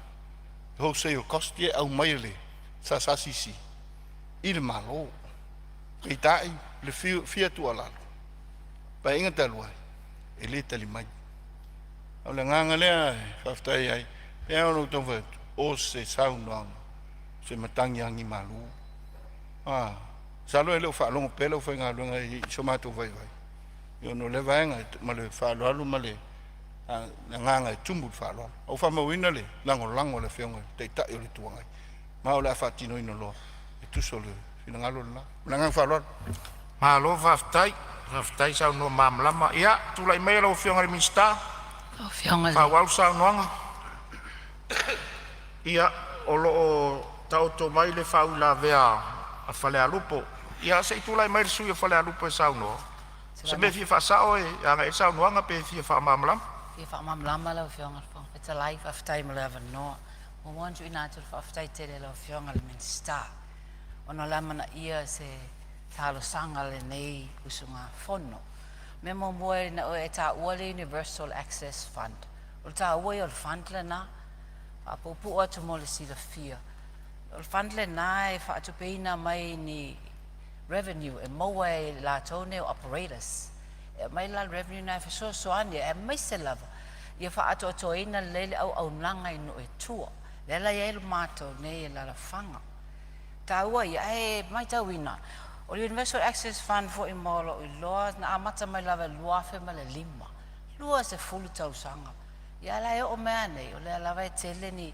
Ho se o kosti e au mai le, sa sasisi. I le malo. Kei tai, le fia tu alalo. Pa inga taluai, e le tali mai. Au le nganga lea, whaftai ai, e au no tōwha, o se saunoanga, se matangi angi malu. Salo e leo whaalongo pela o whainga luenga i somato vai vai. Io no le vaenga, ma le whaaloalu ma le, na nganga e tumbu whaaloalu. Au whamawina le, lango le whionga, te tai o le tuangai. Ma o le awhatino ino loa, e tuso le, fina ngalo le la. Nanga whaaloalu. Malo whaftai sau no mamlama. Ia, tulai mea lau whionga le minsta. O whionga le. Whawau sau noanga. Ia, o loo tauto mai le whau la vea a whale alupo. Ia, se tulai mai le sui a whale alupo e sau no. Se me fia whasao e, anga e sau noanga pe fia whamamlama. Fia whamamlama lau whionga le whonga. Peta lai whaftai mo le avanoa. Mo wanju ina tu whaftai tere lau whionga le minsta. Ono lamana ia se talo sanga le nei usunga fono. Me mo moe na o e ta uale Universal Access Fund. O ta uale o fund le na. Whapopu atu mo le sila fia. O fund le na e whaatupeina mai ni revenue e moa e la tone o operators. E mai la revenue na e whasoani e mai se lava. Ia whaatu atoina lele au nanga ino e tua. Lela ia ilu mato ne e la whanga. Ta ua ia e mai tauina. O Universal Access Fund fo i molo i loa na amata mai lava lua fe ma le 5. Lua se fulu tau sanga. Ia la e o mea nei, o le lava e tele ni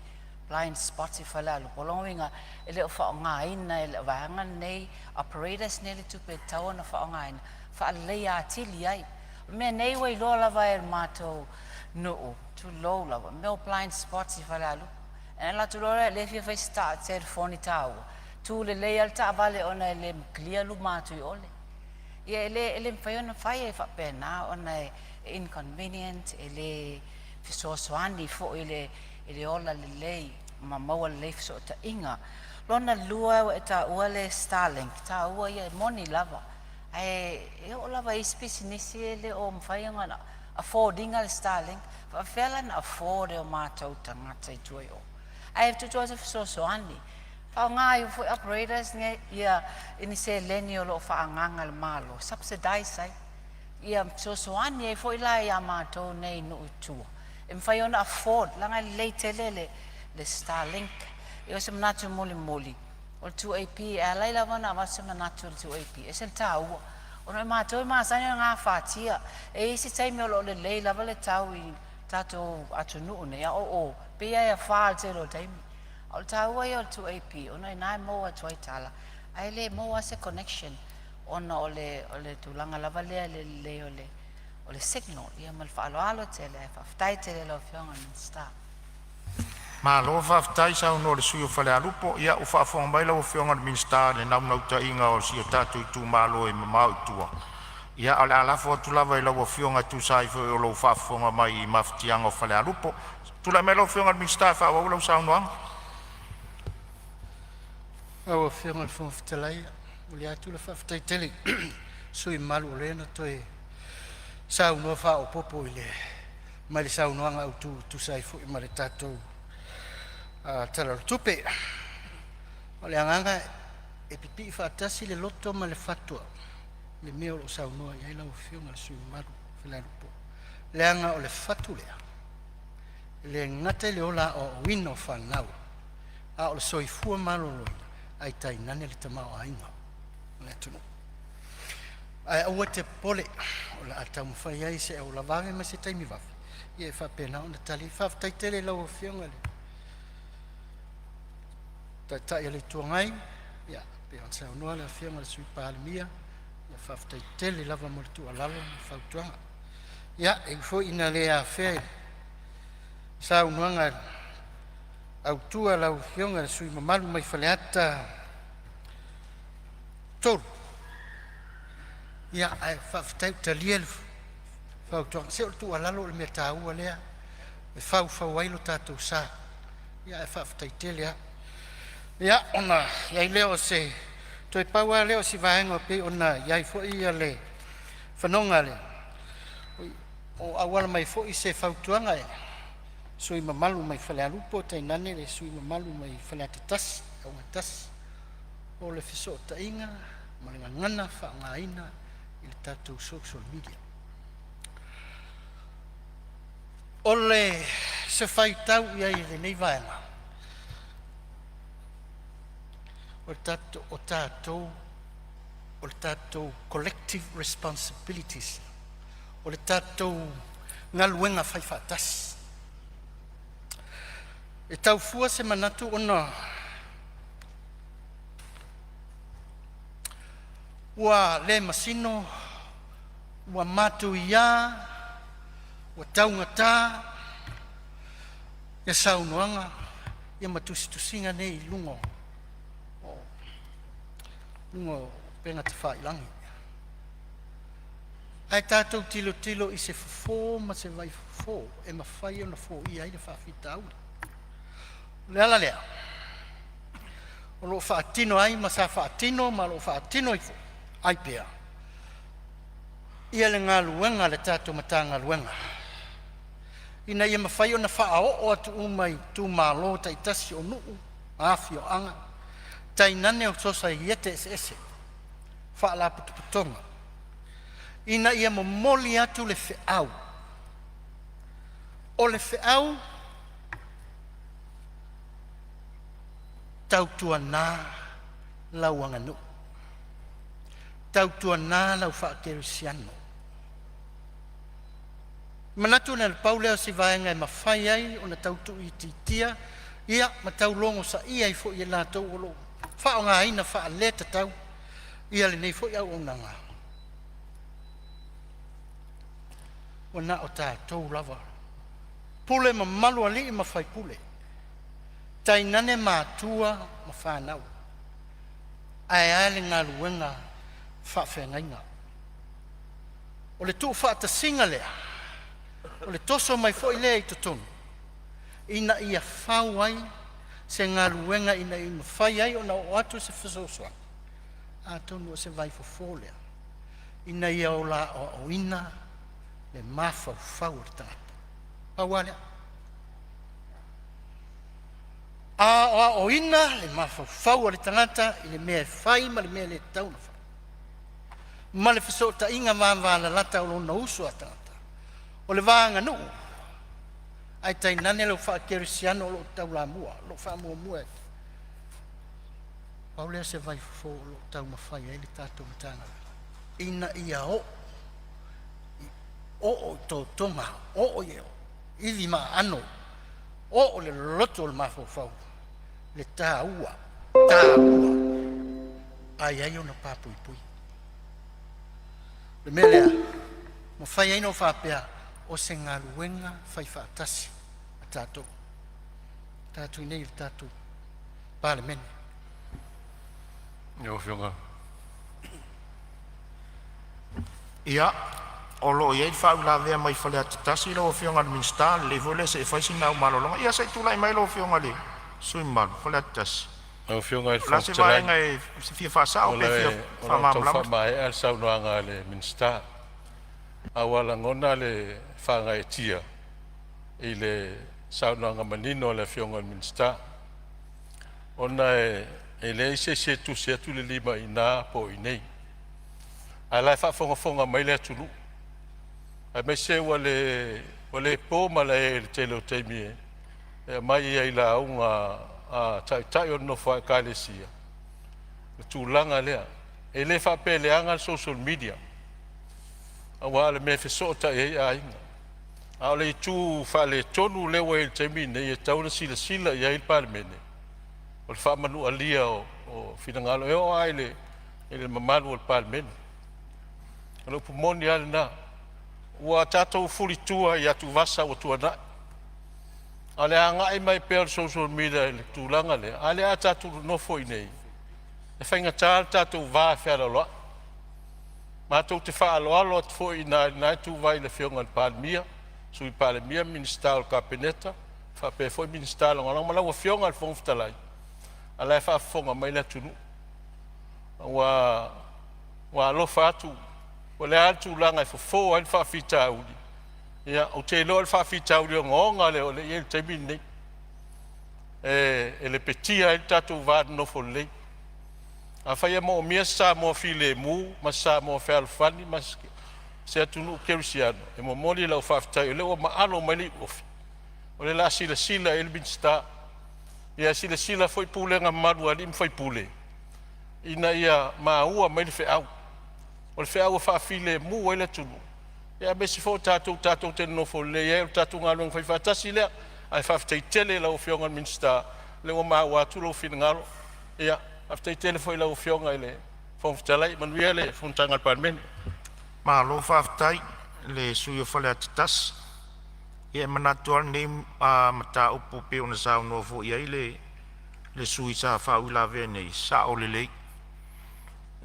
blind spots i whala alu. Polonga e le o whaonga ina, e le wahanga nei, operators nei le tupe tau na whaonga ina. Whaalei a tili ai. Mea nei wai loa lava e mato nuu, too low lava. Mea o blind spots i whala alu. E la tu loa le fia fai start telefoni tau. Tu le lei al ta vale ona ele clear lu matu i ole. Ia ele mfai ona fai e whapena ona inconvenient ele fisosoani fo ele ola le lei ma maua le lei fiso ta inga. Lona lua e ta ua le Starlink, ta ua ia moni lava. E o lava ispisi nisi ele o mfai ona affordinga le Starlink, whawhela na afford e o mātou tangata i tuai o. Ai tutua se fisosoani. Pau ngai for operators nge ia ini se leni o lo whaanganga le malo subsidize ai ia sosoani e foi la ia mato nei no utua e mwhai ona afford langa le tele le Starlink e o se manatu moli o 2AP e lai la wana wa se manatu 2AP e se tau o no mato e masanya ngā whatia e isi taimi o lo le lei la vale tau i tato atunu ne ya o pe ia whaal te lo taimi o taua i o 2AP, ono i nai moa tuai tala. Ai le moa se connection, ono o le tulanga lava lea le o le signal. Ia mal whaaloalo tele, whaftai tele lo whionga min star. Ma lo whaftai sau no le sui o whale alupo, ia o whaafonga mai lau o whionga min star, le naunau ta inga o si o tātou i tū malo e mamau i tua. Ia o le alafo o tulawa i lau o whionga tu sai o lo whaafonga mai i maftianga o whale alupo. Tula me lau whionga min star whaau lau sau noanga. Awa whionga le whawhitalai, o le atu le whawhitai tele, sui malu o lena toi sau noa wha o popo i le, mai le sau noanga au tu sai fu i ma le tātou tala tupe. O le anganga e pipi i whaatasi le loto ma le whatua, le mea o lo sau noa i aila o whionga le sui malu whilarupo. Le anga o le whatu lea, le ngate le ola o wino whanau, a o le soifua malo loina. Ai tai nane le tamao ainga le tunu ai aua te pole o la atau mwhai ai se o la vave ma se taimi vafi ia e whapena o na tali whaftai tele lau o whionga le tai ale tuangai ia pe on sa noa le whionga le sui Palemene ia whaftai tele lava mo le tu alalo na whautuanga ia e fo ina le a whea sa unuanga au tua lau fionga le sui mamalu mai faleata tolu. Ia ai whawhtau talia le whautuanga. Se o tu alalo le mea tāua lea. E whau wailo tātou sā. Ia ai whawhtai telea. Ia ona, iai leo se, toi paua leo si vaenga pe ona, iai fo ia le whanonga le. O awala mai fo i se whautuanga e. Sui mamalu mai whale alupo, tai nane le sui mamalu mai whale atatasi, au ngatasi. O le fiso ta inga, maringa ngana, whaanga ina, i le tātou social media. O le se whaitau iai le nei vaenga. O le tātou collective responsibilities. O le tātou ngaluenga whai whaatasi. E tau fua se manatu ona ua le masino, ua matu ia, ua taungata, ia saunoanga, ia matusi-tusinga nei lungo. Lungo penga te whailangi. Ai tātou tilo i se fofo ma se vai fofo, e ma whai ona fo i aile whawhita aure. Lea la lea. O lo whaatino ai, ma sa whaatino, ma lo whaatino i fo. Ai pea. Ia le ngā luenga le tātou mata ngā luenga. Ina ia mawhai o na whaao o atu umai tū mālo tai tasi o nuu, awhi o anga. Tai nane o sosa i ete ese. Whaala putuputonga. Ina ia momoli atu le whiau. O le whiau, tautua nā lau anganu. Tautua nā lau whaakerisiano. Manatu na le paulea si vaenga e mawhai ai o na tautu i titia. Ia ma tau longo sa ia i fo i lātou o lo. Whao ngā ina wha leta tau. Ia le nei fo i au o nanga. O na o tātou lava. Pule ma malu ali i ma whai pule. Tai nane mātua ma whanau. Ai ale ngā luenga whawhengainga. O le tuu whaatasinga lea. O le toso mai fo i lea i totonu. Ina ia whau ai se ngā luenga ina i mawhai ai o na o atu se whasosua. A tonu o se vai fo lea. Ina ia o la o ina le mawhau whau o tangata. Pawalea. A o ina le mawhau o le tangata i le mea whai ma le mea le tauna whai. Ma le whasota inga māwala lata o lona usu a tangata. O le vāanga nuu. Ai tai nane lo whaakerisiano lo tau la mua, lo whaamua mua e. Pau lea se vai fo lo tau mawhai e le tātou matanga. Ina ia o. O tō tonga, o ieo. Iwi ma ano. O le loto le mawhau. Le tā ua. Ai ai o na pāpui pui. Le melea. Mo whai aino whapea. O se ngā luenga whai whaatasi a tātou. Tātou nei tātou Palemene. Nio whionga. Ia, o lo iei whau la vea mai whale atatasi lo whionga minsta, le vole se whaisi nau malolonga. Ia se tūlai mai lo whionga le. Sui malu, whale atatasi. Au whionga i la se vaenga e fia whasa o pe fia whamamlama. O la tau whamae al saunoanga le minsta. Awala ngona le whanga e tia i le saunoanga manino le whionga minsta. Ona e le se tu se atu le lima i nā po i nei. A lai whafonga mai le atulu. A me se wa le po ma le telo teimi e mai i la unga a tai o no wha kālesia. Le tūlanga lea. E le whapeleanga social media. Awa le me fesota e ainga. A le tu fa le tonu le wa te mine e tauna sila ia il Palemene. O fa manu alia o finangalo e o ai le mamalu o Palemene. Alo pumoni al na. Wa tato fuli tua ia tu vasa o tua na. Ale anga ai mai pe social media le tulanga le. Ale ata tu no foi nei. E fainga tata tu va fa lo. Ma tu te fa lo foi na tu vai le fionga Palemene. Sui Palemene minister o kabineta. Fa pe foi minister ngala mala fionga al fong ftalai. Ala fa fonga mai le tunu. Wa lo fa tu. Ole atu langa fo al fa fita uli. Ya o te lo fa fita uli ngonga le ole ye te bini. Le petia il tatu va no folle. A fa ye mo mia sa mo file mu, ma sa mo fa al fani mas se atunu kersiano. E mo moli la fa fita le o ma alo mali of. Ole la sila el binsta. Ya sila foi pule nga malu ali foi pule. Ina ia ma ua mai fe au. O fe au fa file mu ele tunu. Ya be si fo tatu te no fo le ye tatu ngalo fa fa tasile ai fa te tele la o fionga minsta le o ma wa tu lo fin ngalo. Ya after tele fo la o fionga ele fo ftala man wiele fo tanga Palemene. Ma lo faftai le suyo fale atitas. Ia manatuar ni mata upu pe ona sa no fo ia le sui sa fa ula vene sa o le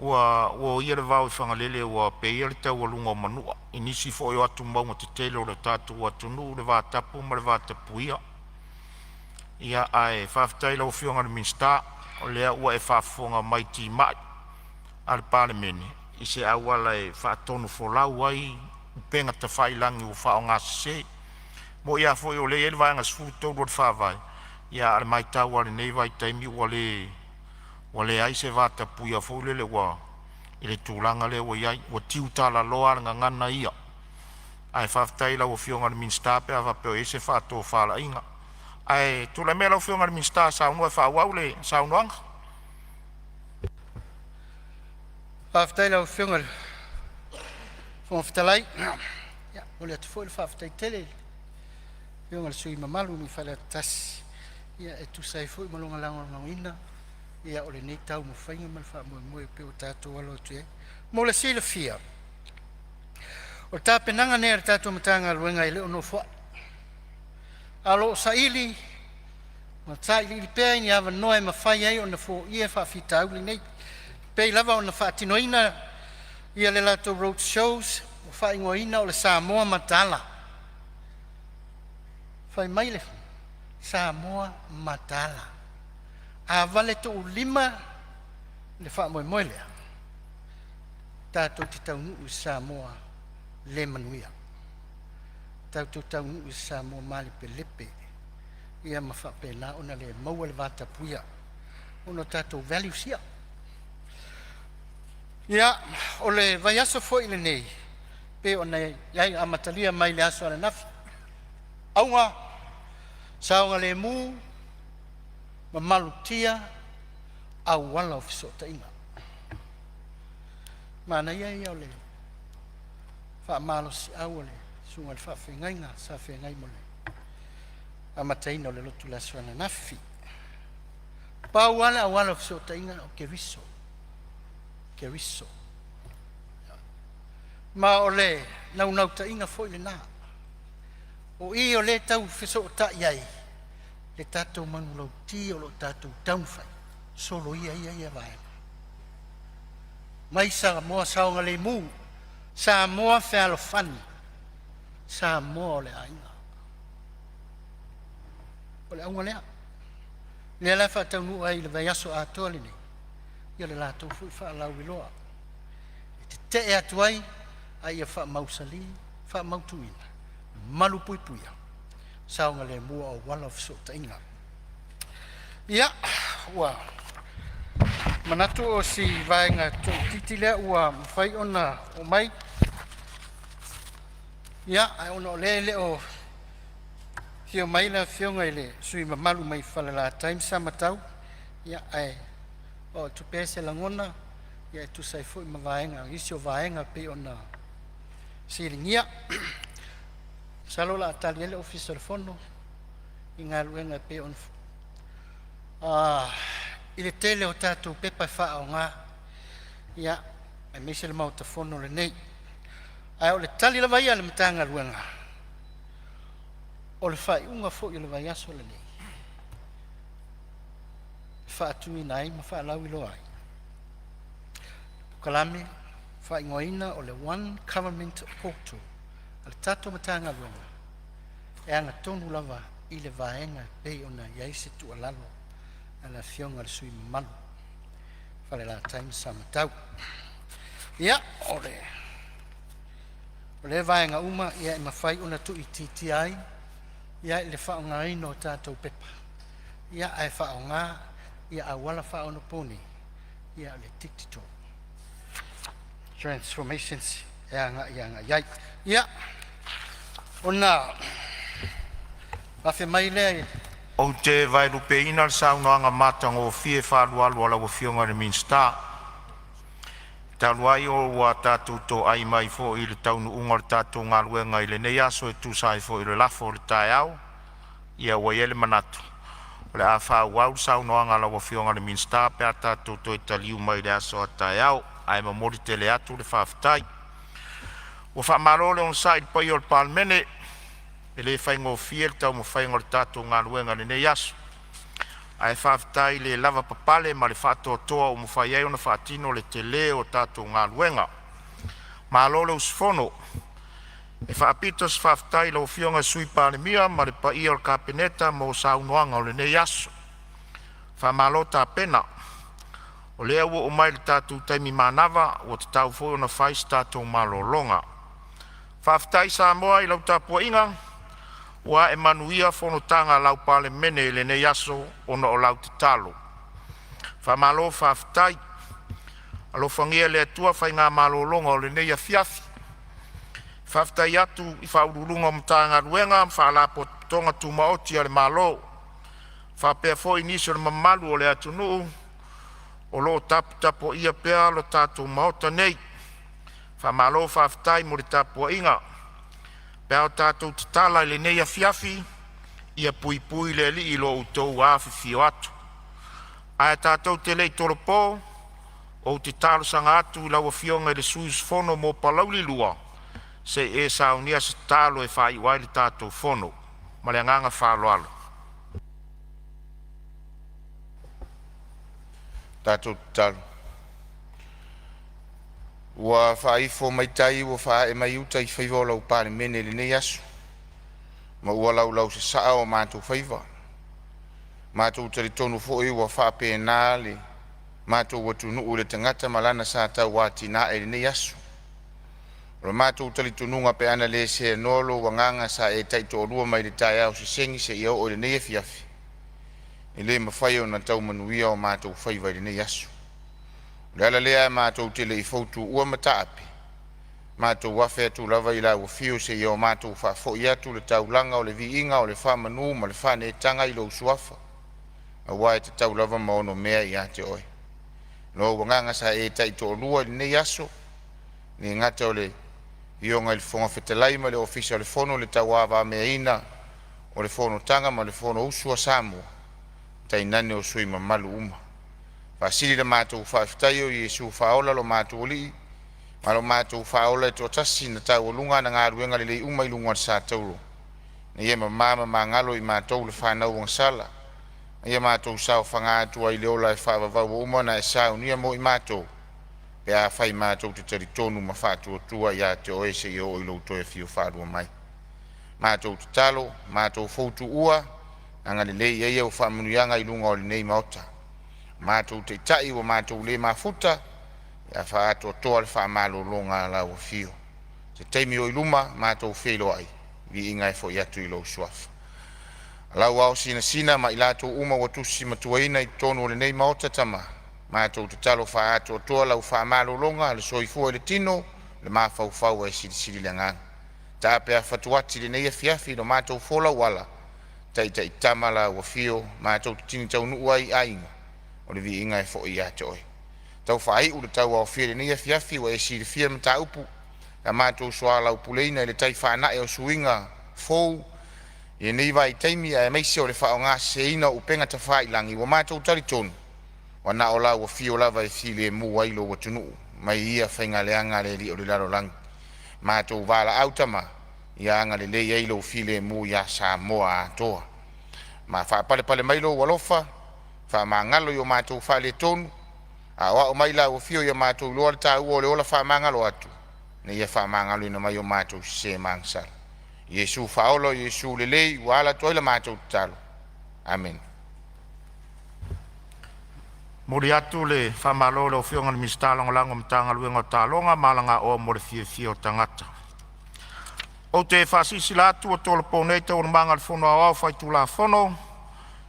wa ia le vau fangalele wa pe ia le tau alunga manua inisi fo yo atu maunga te tele o le tatu atu nu le va tapu ma le va tapu ia ai faftai la ufionga le minsta o lea ua e fafonga mai ti mai al Palemene i se awala e faatonu fo lau ai penga ta whailangi o whaonga se mo ia fo yo le ele vaanga sfuto do whaavai ia al mai tau ale nei vai taimi wale ai se vata puia fo le wa ile tulanga le wa ia wa tiutala loa ngana ia ai faftai la ufionga le minsta pe ava pe ese fato fala inga ai tu la mela ufionga le minsta sa unwa fa waule sa unwang Faftai la ufionga fon ftalai ya ole te foi faftai tele ufionga sui mamalu mi fala tas ya e tu sai foi malonga lango ina ia ole nei tau mo fainga mal fa mo pe o tato walo te mo le sila fia o ta penanga ne tato matanga luenga ile ono fo alo saili ma saili pe ni ava noe ma fai ai ona fo ia fa fita uli nei pe lava ona fa tinoina ia le lato road shows o fa ingoina o le Samoa matala fai mai le Samoa matala a vale to lima le fa mo moile tato ti tau u Samoa le manuia tato tau u Samoa mali pelepe ia ma fa pena ona le mau le vata puia ona tato value sia ia ole vai aso foi le nei pe ona ia amatalia mai le aso ala nafi aunga saunga le mu mamalutia au wala o fisota inga mana ia ole fa malo si au ole sunga fa fengainga sa fengai mole amataina ole lotu la swana nafi pa wala o fisota inga o keriso ma ole nau ta inga foi le na o i ole tau fisota iai le tatou manulau ti o lo tatou taunfai solo ia vai mai Samoa saonga le mu Samoa fe alofani Samoa le ainga ole aunga le la fa tau ai le vai aso ato le ni ia le latou fu fa lau wiloa te e atuai ai fa mausali fa mautuina malu puipuia saunga le mua o wala fisota inga. Ia, ua. Manatu o si vaenga tō titile ua mwhai ona o mai. Ia, ai ona o le o hio mai la fionga ile sui mamalu mai whala la time samatau. Ia, ai o tu pese langona. Ia, tu sai fui ma vaenga. Isi o vaenga pe ona siringia. Salo la taliele officer fono inga luenga pe on ile tele o tatu pepa fa o nga ya e mesel mau te fono le nei ai o le tali la vai le mtanga luenga o le whaiunga fo i le vai aso le nei. Whaatui nai ma whaalau i lo ai. Kalame, whaingoina o le One Government Poto, a le tato matanga runga, e anga tonu lava i le vaenga pei ona iai se tu alalo, a la fionga le sui malu. Whale la taimi sa matau. Ia, o le vaenga uma, ia i mawhai ona tu i titi ai, ia i le whaonga ino o tātou pepa. Ia ai whaonga, ia awala whaona poni, ia le tiktito. Transformations, ia nga iai. Ia, ona, wafe mai lea O te vai rupe ina le saunoanga matanga o fie whaalualu ala o fionga le minsta. Taluai o wa tātou tō ai mai fo i le taunu unga le tātou ngā luenga i le nei aso e tūsai fo i le lafo le tai au. Ia wai ele manatu. O le a whauau saunoanga ala o fionga le minsta pe a tātou tō i taliu mai le aso a tai au. Ai mamori te le atu le whaafitai. O whaamarole on sa i pai o le Palemene. E le whaingo fiel tau mo whaingo le tātou ngā luenga le nei aso. Ai whaafitai le lava papale ma le whātoa toa o mo whaiei o na whaatino le te le o tātou ngā luenga. Ma lole usfono. E whaapitos whaafitai lo fionga sui Palemia ma le pa ia o kapeneta mo saunoanga o le nei aso. Whaamalota pena. O lea ua o mai le tātou taimi manava o te tau fo o na whais tātou malolonga. Whaafitai Samoa i lau tāpua inga. Wa e manuia Fonotaga lau Palemene le nei aso ona o lau te talo. Whamalo whaafitai, alo whangia le atua whai ngā malolonga o le nei a fiafi. Whaafitai atu i whaururunga mtanga ruenga, whaalapo tonga tumaoti ale malo. Whapea fo inisio le mamalu o le atunu, o lo tapo ia pea lo tātou maota nei. Whamalo whaafitai mo le tapua inga. Pea o tātou te tala le nei a fiafi, ia pui le li ilo utou afi fio atu. Aia tātou te lei toropo, o te talo sanga atu i laua fionga le suis fono mo palauli lua, se e saunia se talo e whai wai le tātou fono, ma le anganga whaloalo. Tātou talo. Ua whaifo mai tai ua wha e mai uta i whaiva o lau Palemene le nei asu. Ma ua lau se saa o mātou whaiva. Mātou tari tonu fōi ua wha pēnā le mātou watu nuu le tangata malana sa tau wāti nā e le nei asu. Ora mātou tari tonunga pe ana le se nolo wanganga sa e taito o rua mai le tai au se sengi se iau o le nei e fiafi. I le mawhai o na tau manuia o mātou whaiva le nei asu. Leala lea mātou te le i fautu ua mataapi. Mātou wafe atu lava i la ua fio se iau mātou whafo i atu le taulanga o le vi inga o le whamanu ma le whane tanga i lo usuafa. A wae te tau lava maono mea i ate oi. Lo wanganga sa e taito o lua i nei aso. Ni ngata o le ionga i le fonga whetalai ma le ofisa o le fono le tawawa mea ina o le Fonotaga ma le fono usua Samoa. Tai nane o sui ma malu uma. Pasiri le mātou whaafitai o Iesu whaola lo mātou li, ma lo mātou whaola e tō tasi na tau o lunga na ngā ruenga le lei uma i lunga sa tauro. Na ia mamama ma ngalo i mātou le whanau ang sala. Na ia mātou sao whangātua i leola e whaavavau uma na e sao nia mo i mātou. Pe a whai mātou te tari tonu ma whātua tua i a te oe se i o i lau toe fio whārua mai. Mātou te talo, mātou fautu ua, anga le lei eia o whaamunuianga i lunga o le nei maota. Mātou te tai wa mātou le mafuta, ia whaato toa le whaamalo longa la o fio. Te teimi o iluma, mātou whelo ai, vi ingai fo i atu i lo suafa. Lau au sina ma ilato uma watusi matuaina i tonu o le nei maota tama. Mātou te talo whaato toa lau whaamalo longa, le soifua le tino, le mawhau e siri le ngang. Ta pea whatuati le nei e fiafi no mātou fola wala, tai tama la o fio, mātou te tini tau nuai ainga. O le vi inga e fo i ate oi. Tau whai u le tau au whiere ni e fiafi wa e si le whiere mta upu. Ka mātou soa lau puleina i le tai whana e o suinga fōu. I nei vai taimi a e meisi o le whao ngā se ina upenga ta whai langi wa mātou tari tonu. Wa na o lau wa fio lava e fili e mua ilo wa tunu. Mai ia whainga leanga le li o le laro langi. Mātou wala autama ia nga le le ai lo file mu ia Samoa toa ma fa pale mai lo walofa fa mangalo yo matou fa le tonu a wa o mai la o fio yo matou lo ta o le ola fa mangalo atu ne ia fa mangalo ina mai yo matou se mangsa Yesu faolo Yesu lelei wala toila matou talo amen Mori atu le whamalo le o whionga ni mistalonga langa mtanga luenga talonga malanga o mo le fio tangata. O te whasisi latu o tolo poneta o manga le whono au whai tula whono,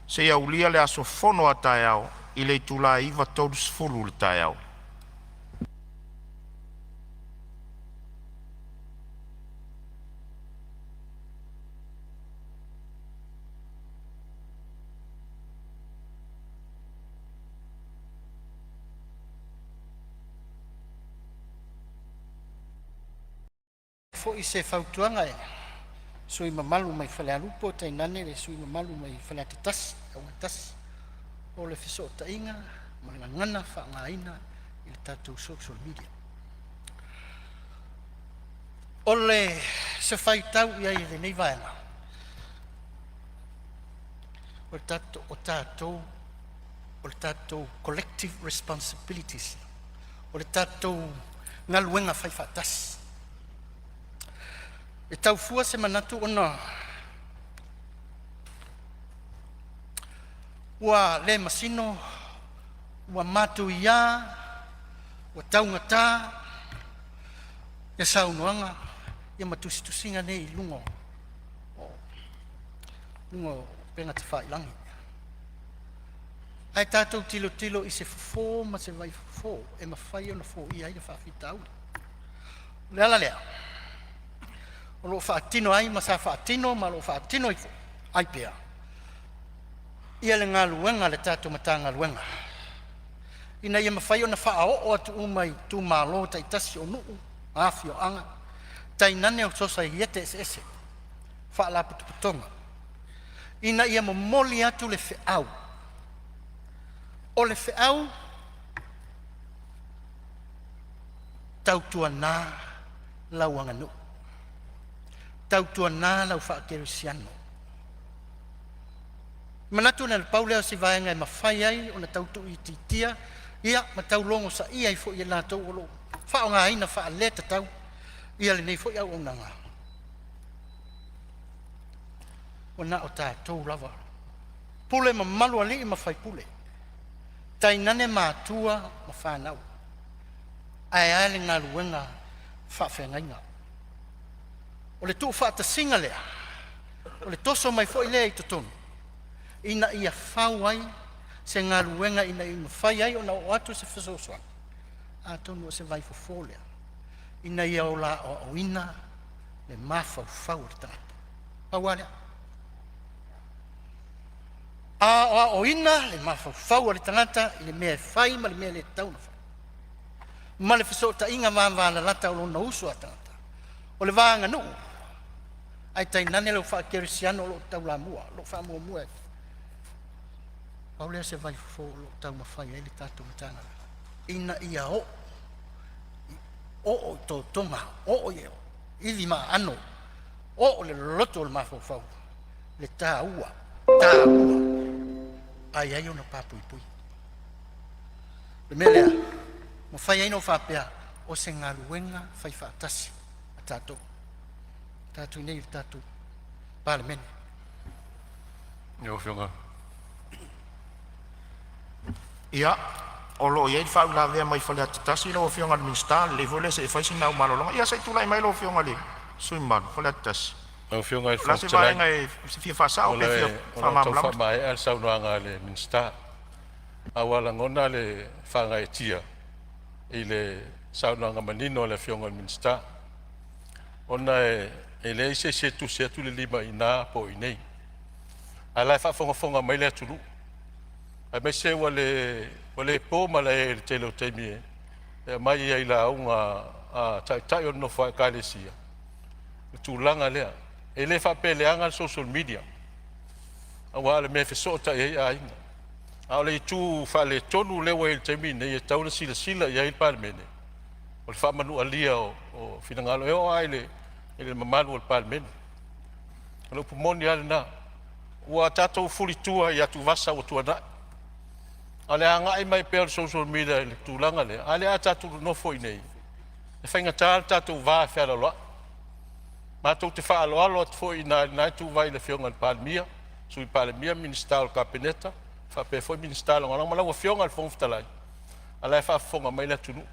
se ia ulia le aso whono a tai au, i le tula iwa tolu sfulu le tai au. Fo i se fautuanga e sui mamalu mai fale alupo tai nane le sui mamalu mai fale atatas au atas o le fiso ta inga ma ngana fa ngaina i tatu social media o le se fai tau ia i nei vaena o tato collective responsibilities o le tato ngaluenga fai fatas e tau fua se manatu ona ua le masino ua matu ia ua taungata ia saunoanga ia matusi-tusinga nei lungo penga te whailangi ai tātou tilo i se fofo ma se vai fofo e mawhai ona fo ia i whawhitau le ala lea o lo whaatino ai, ma sa whaatino, ma lo whaatino ai pia. Ia le ngā luenga le tātou mata ngā luenga. Ina ia mawhai o na whaao o atu umai tū mālo tai tasi o nuu, āwhi o anga, tai nane o sosa i ete ese, whaala putuputonga. Ina ia momoli atu le whiau. O le whiau, tautua nā lauanga nuu. Tautua nā lau whaakerisiano. Manatu na paulea si vaenga e mawhai ai o na tautu i titia, ia ma tau longo sa ia i fo i la tau olo. Whao ngā ina wha leta tau, ia le nei fo i au onanga. O na o tātou lava. Pule ma malu ali i ma whai pule. Tai nane mātua ma whanau. Ai ai le ngā luenga whawhengainga. O le tuu whaata singa lea, o le toso mai fo i lea i totonu. Ina ia whau ai, se ngā luenga ina i mawhai ai, o na o atu se whasosoan. A tonu o se vai fo lea. Ina ia o la o ina, le mawhau whau le tangata. Pau a lea. A o ina, le mawhau whau le tangata, i le mea whai, ma le mea le tauna whai. Ma le whasota inga vāna lata o lona usu a tangata. O le vāanga nuu. Ai tai nane lo fa kerisiano lo tau la mua, lo fa mua. Paulea se vai fo lo tau mawhai ai le tātou matanga. Ina ia o to tonga, o ieo, ili ma ano, o le loto le mafo fau, le tā ua, ai ai ona papui pui. Le melea, mawhai ai no whapea, o se ngā luenga whai whaatasi, a tātou. Tātou nei tātou Palemene. Yo whionga. Ia, o lo iei whau la vea mai whale atatasi lo whionga le minsta, le vole se whaisi nau malolonga. Ia sai tulai mai lo whionga le, sui malu, whale atasi. Yo whionga i whaktalai. La se vaenga e fia whasao, pe fia whamamlaut. O le mai al saunoanga le minsta. Awala ngona le whanga e tia. I le saunoanga manino le whionga le minsta. Ona e le se tu le lima ina po inei. Ala fa fonga mai le tulu. A me se wale po mala e telo temi e mai ai la unga a tai on no fa kalesia. Tu langa le e le fa pele anga social media. A wale me fe sota e ai. A le tu fa le tonu le wa temi ne e tau sila ia i Palemene. O fa manu alia o finangalo e o ai le le mamalu o le Palemene. Lo pomoni ale na. Ua tatou fulitua ia tu vasa o tuana. Ale anga mai pe social media le tulanga le. Ale a tatou no foi nei. E whainga tatou vā whera loa. Mātou te wha alo foi na tu vai le whionga le Palemia. Sui Palemia minister o kabineta. Wha pe foi minister o ngana malau whionga le whongfitalai. Ale wha whonga mai le tunu.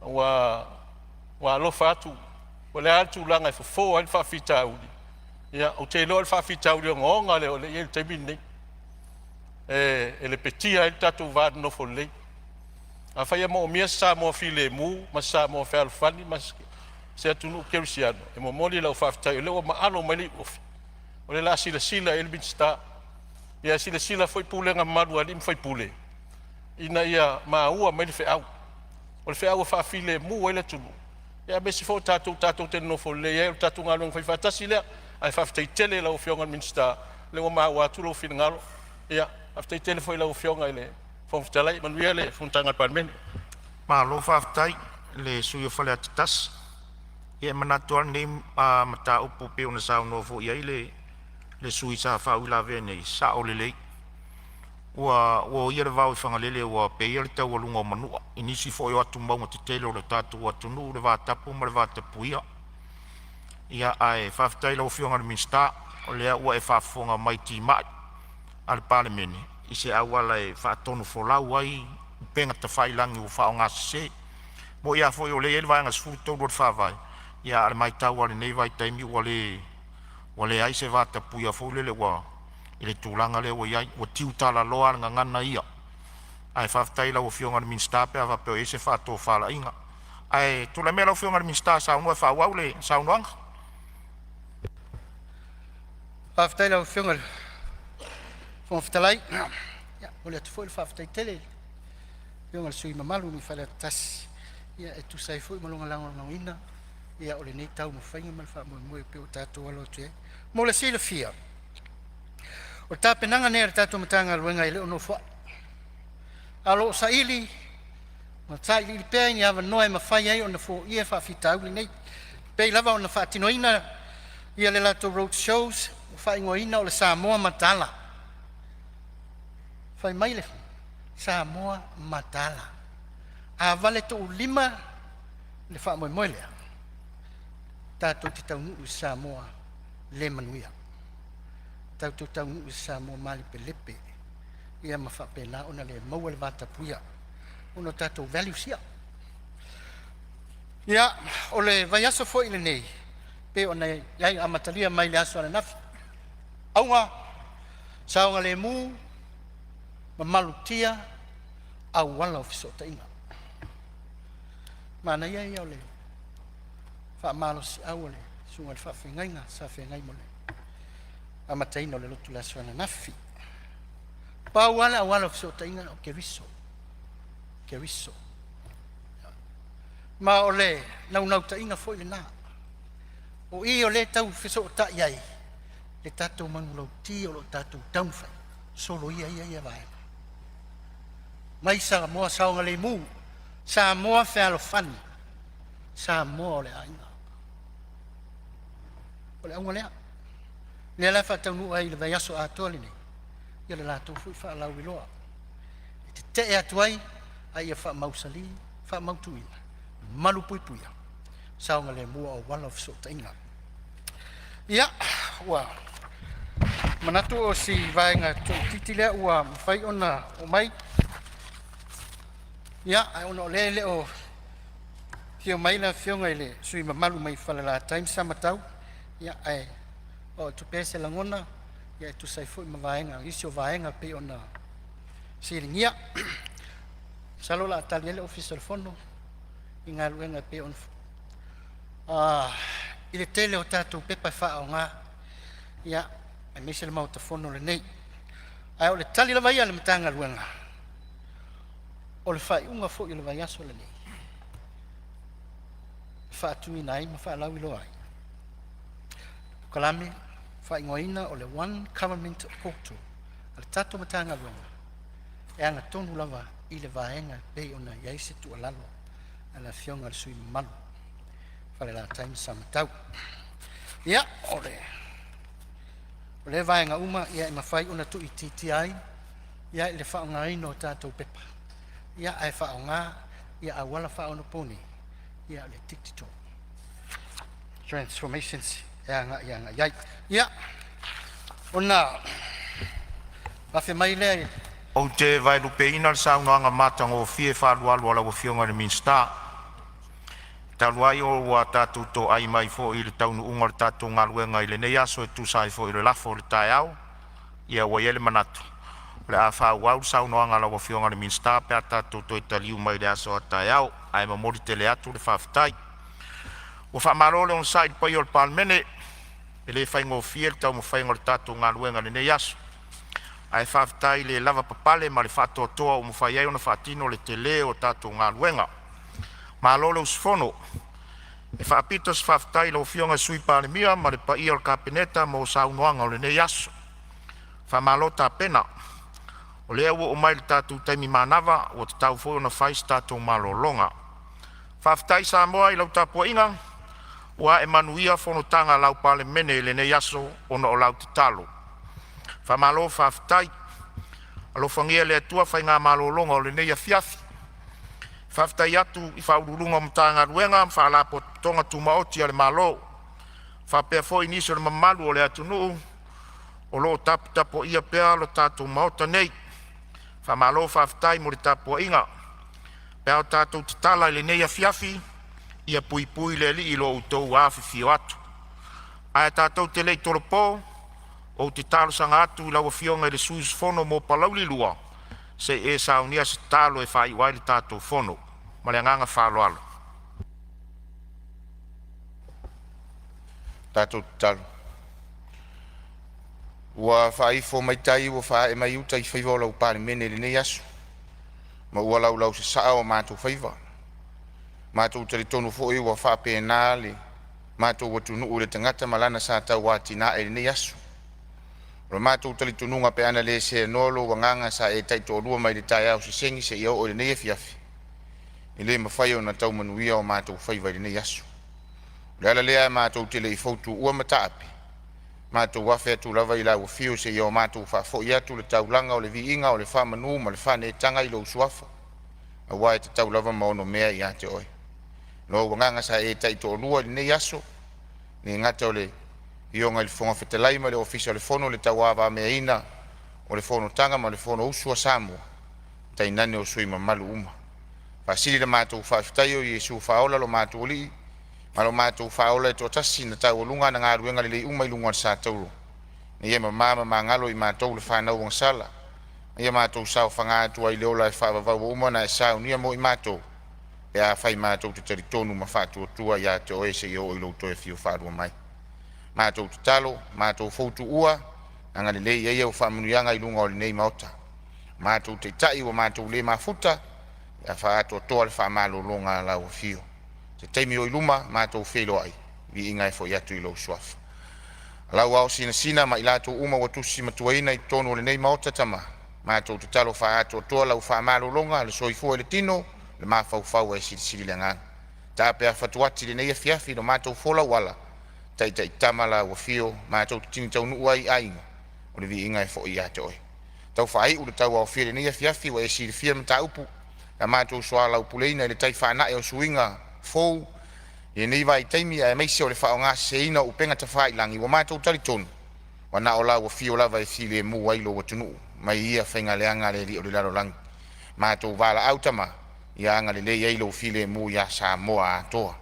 Wa alofa atu. Wa le atu langa e fo ai wha fita uli. Ia, o te loa le wha fita uli o ngonga le o le iel te mini. E le petia e tatou vād no fo lei. A whaia mo mia sa mo file mu, ma sa mo whea alfani, ma se atunu kerisiano. E mo moli lau whaftai, o leo ma alo mai li ofi. O le la sila e le binsta. Ia sila foi pulenga maru ali foi pule. Ina ia maua mai le wheau. O le wheau a whafile mu e le tunu. Ia besi fo tatou te no fo le, ia tatou ngalong whai whatasi lea, ai whaftai tele lau whionga minsta, leo maua atu lau whina ngalo. Ia, whaftai tele foi lau whionga ele. Fonotaga manuia le Fonotaga Palemene. Malo whaftai le sui o whale atitas. Ia manatua nei mata upo pe ona sao novo ia le sui sa whau la vene sa o le lei. Ua ia le vau i whangalele ua pe ia le tau alunga o manua. Inisi fo i atu maunga te tele o le tātou atu nu le vātapu ma le vātapu ia. Ia ai whaftai lau whionga le minsta o lea ua e whafonga mai ti mai al Palemene. I se awala e whaatonu wholau ai, penga ta whailangi o whao ngā se. Mo ia fo i o le ele vai ngas futo rot whawai. Ia ale mai tau ale nei vai taimi wale ai se vata puia fo lele wa ile tūlanga le wa iai, wa tiutala loa nga ngana ia. Ai whaftai lau o whionga ni minsta pe awa peo e se whaato whala inga. Ai tula mea lau whionga ni minsta sa unua whawau le sa unuanga. Whaftai lau whionga Fonofitalai, ia, ole atu foi le whaftai tele. Whionga le sui mamalu mi whale atasi. Ia, e tu sai foi malonga lango ina. Ia, ole nei tau mo whainga ma le wha moe peo tātou alo te. Mo le sila fia. O tā penanga nea le tātou matanga luenga i le ono wha. Alo sa ili, ma tā ili pēi ni awa noe ma whai ai o na fo ia whawhita auli nei. Pei lava o na whaatinoina, ia le lato road shows, whaingoina o le Samoa matala. Fai mai le Samoa matala. A vale to lima le wha moe moe lea. Tātou te taunu u Samoa le manuia. Tātou taunu u Samoa mali pe lepe. Ia ma wha pēnā ona le maua le vata puia. Ono tātou value sia. Ia, o le vai aso fo ile nei. Pe ona iai amatalia mai le aso ana nafi. Aunga, saonga le mu, malutia au wala o fisota inga. Mana ia ia ole. Wha malo si au ole. Sunga le wha whengainga, sa whengai mole. Amataina ole lotu la suana nafi. Pa wala au wala o fisota inga o keriso. Keriso. Ma ole, nau ta inga fo ile na. O i ole tau fisota iai. Le tatou mangulau ti o lo tatou taunwhai. Solo ia vai. Mai Samoa saonga le mu, Samoa whealo whani, Samoa le ainga. O le aunga lea. Lea lai whataunu ai le vai aso atoa le nei. Ia le lato fui whaalau i loa. E te te atu ai ia wha mausali, wha mautuina. Malu pui puia. Saonga le mua o wala fiso tainga. Ia, ua. Manatu o si vaenga titi lea ua mwhai ona o mai. Ia, ai ono le o fio mai la fionga ile sui mamalu mai whala la time samatau. Ia, ai o tu pese langona. Ia, tu sai fui ma vaenga, isi o vaenga pe ona siringia. Salo la atali le office telefono. Inga luenga pe on. Ile tele o tatu pepa wha o ngā. Ia, ai mese le mau tafono le nei. Ai o le tali la vaia le matanga luenga. O le whai unga fo i le vai aso le nei. Wha atui nai ma wha lau i loa ai. Kalame, whai ngoina o le one government koto. A le tato matanga luenga. E anga tonu lava i le vaenga pei ona iaise tu alalo. A la fionga le sui malu. Pale la taimi samatau. Ia, ole vaenga uma, ia i mawhai una tu i titi ai, ia i le whaonga ino tātou pepa. Ia ai whaonga, ia awala whaona poni, ia le tiktito. Transformations, ia nga iai. Ia, ona, wafe mai lea, O te vai lupe ina le saunoanga matanga o fie whalualu ala o fionga le minsta. Taluai o wa tātou tō ai mai fo i le taunu unga le tātou ngaluenga i le nei aso e tūsai fo i le lafo le tai au. Ia wa iele manatu. Le a whauau saunoanga ala o fionga le minsta pe a tātou tō i taliu mai le aso a tai au. Ai mamori te le atu le whawhitai. O whamarole on sa i pai o le Palemene. E le whaingo fie le tau mo whaingo le tātou ngaluenga le nei aso. Ai whawhitai le lava papale ma le whatoa toa o mo whaiai o na whatino le te le o tātou ngaluenga. Ma lole usfono. E whapita se whawhitai lo fionga sui Palemia ma le pai o le kapeneta mo saunoanga o le nei aso. Whamalota pena. O le ewa o mai le tātou taimi manava o te tau fo o na whais tātou malolonga. Whawhitai Samoa i lau tāpua inga. Ua e manuia Fonotaga lau Palemene le nei aso ona o lau te talo. Whamalo whawhitai. Alo whangia le atua whai ngā malolonga o le nei a fiafi. Whawhitai atu i whaururunga o mtanga ruenga, whaalapo tonga tumaoti a le malo. Whapea fo iniso le mamalu o le atu nuu. O lo tapo ia pea lo tātou maota nei. Whamalo whawhitai mo le tapo inga. Pea o tātou te tala i le nei a fiafi. Ia pui le li i lo utou afi fio atu. Aia tātou te lei toropo. O te talo sanga atu i lau a fionga i le suis fono mo palauli lua. Se e saunia se talo e whai wai le tātou fono. Ma le anganga whalo alo. Tātou talo. Ua whai fo mai tai ua wha e mai uta i whaiva o lau Palemene le nei asu. Ma ua lau se saa o mātou whaiva. Mātou tari tonu fo e ua wha pēnā le. Mātou watu nuu le tangata malana sa tau wātina e le nei asu. Ro mātou tali tununga pe ana le se nolo wanganga sa e taito orua mai le tai au si sengi se iau o le nei fiafi. I le mawhai o na tau manuia o mātou whaiva le nei asu. Le ala lea mātou te le i fautu ua mataapi. Mātou wafe atu lava i lau fio se iau mātou whafo i atu le tau langa o le vi inga o le wha manu ma le wha ne tanga i lo usuafa. A wai te tau lava maono mea i ate oi. Lo wanganga sa e taito orua le nei asu. Ni ngata o le ionga i le fonga whetalai ma le ofisa le fono le tawawa mea ina o le Fonotaga ma le fono usua Samoa. Tai nane o sui mamalu uma. Pasiri le mātou whawhitai o Iesu whaola lo mātou li. Ma lo mātou whaola e tōtasi na tau o lunga na ngā ruenga le umai lunga sa tauro. Na ia mamama ma ngalo i mātou le whanau wang sala. Na ia mātou sao whangātua i leola e whawawau uma na e sao nia mo i mātou. E a whai mātou te taritonu ma whātua tua i a te oe se i o i loutoe fio whārua mai. Mātou te talo, mātou fautu ua, nga le lei eia o whamunuianga i lunga o le nei maota. Mātou te tai o mātou le mafuta, ia whaatua toa le whamalo longa la o fio. Te teimi o iluma, mātou whelo ai, vi inga e fo iatu i lo suafa. Lau au sina ma ilato uma watusi matuaina i tonu o le nei maota tama. Mātou te talo whaatua toa lau whamalo longa, le soifua le tino, le mawhauwhau e siri le ngana. Tāpea whatuati le nei a fiafi no mātou fola wala. Tai tamala o fio mātou tini tau nua i ainga o le vi inga e fo i ate oi. Tau whai ule tau au fia le nia fiafi wa e siri fia mta upu na mātou soa lau puleina le tai whanae o suinga fou e nei vai taimi a meisi o le whao ngā seina upenga ta whai langi wa mātou taritonu wa na o lau o fio lava e fili e mu wailo wa tunu mai ia whainga leanga le li o le laro langi mātou wala autama ia anga le lei eilo fili e mu ia Samoa atoa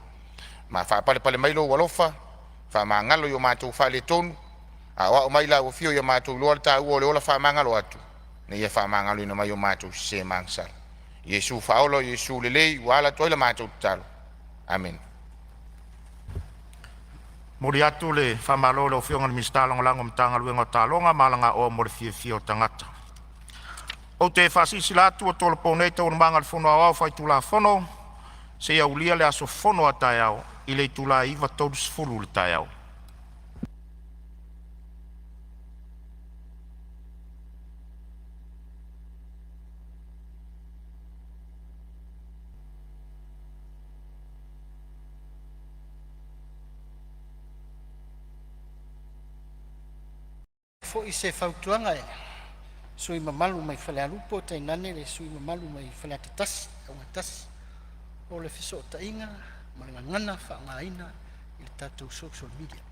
ma whaapale mailo walofa fa mangalo yo mātou fa le tonu a wa o mai la o fio yo mātou loa ta o le ola fa mangalo atu ne ia fa mangalo ina mai yo mātou se mangsal Yesu fa olo Yesu le lei wala toila mātou talo amen Mori atu le whamalo le o fionga le mistalonga lango mtanga luenga talonga malanga o mori fio tangata. O te whasisi la atu o tolo poneita o manga le fono au fai tula fono se ia ulia le aso fono a tai au i le tula iwa todus fulu le tai au. fo i se fautuanga e sui mamalu mai fale alupo te nane le sui mamalu mai fale atatasi au atasi o le fiso ta inga ma ngana fa ngaina i le tatou social media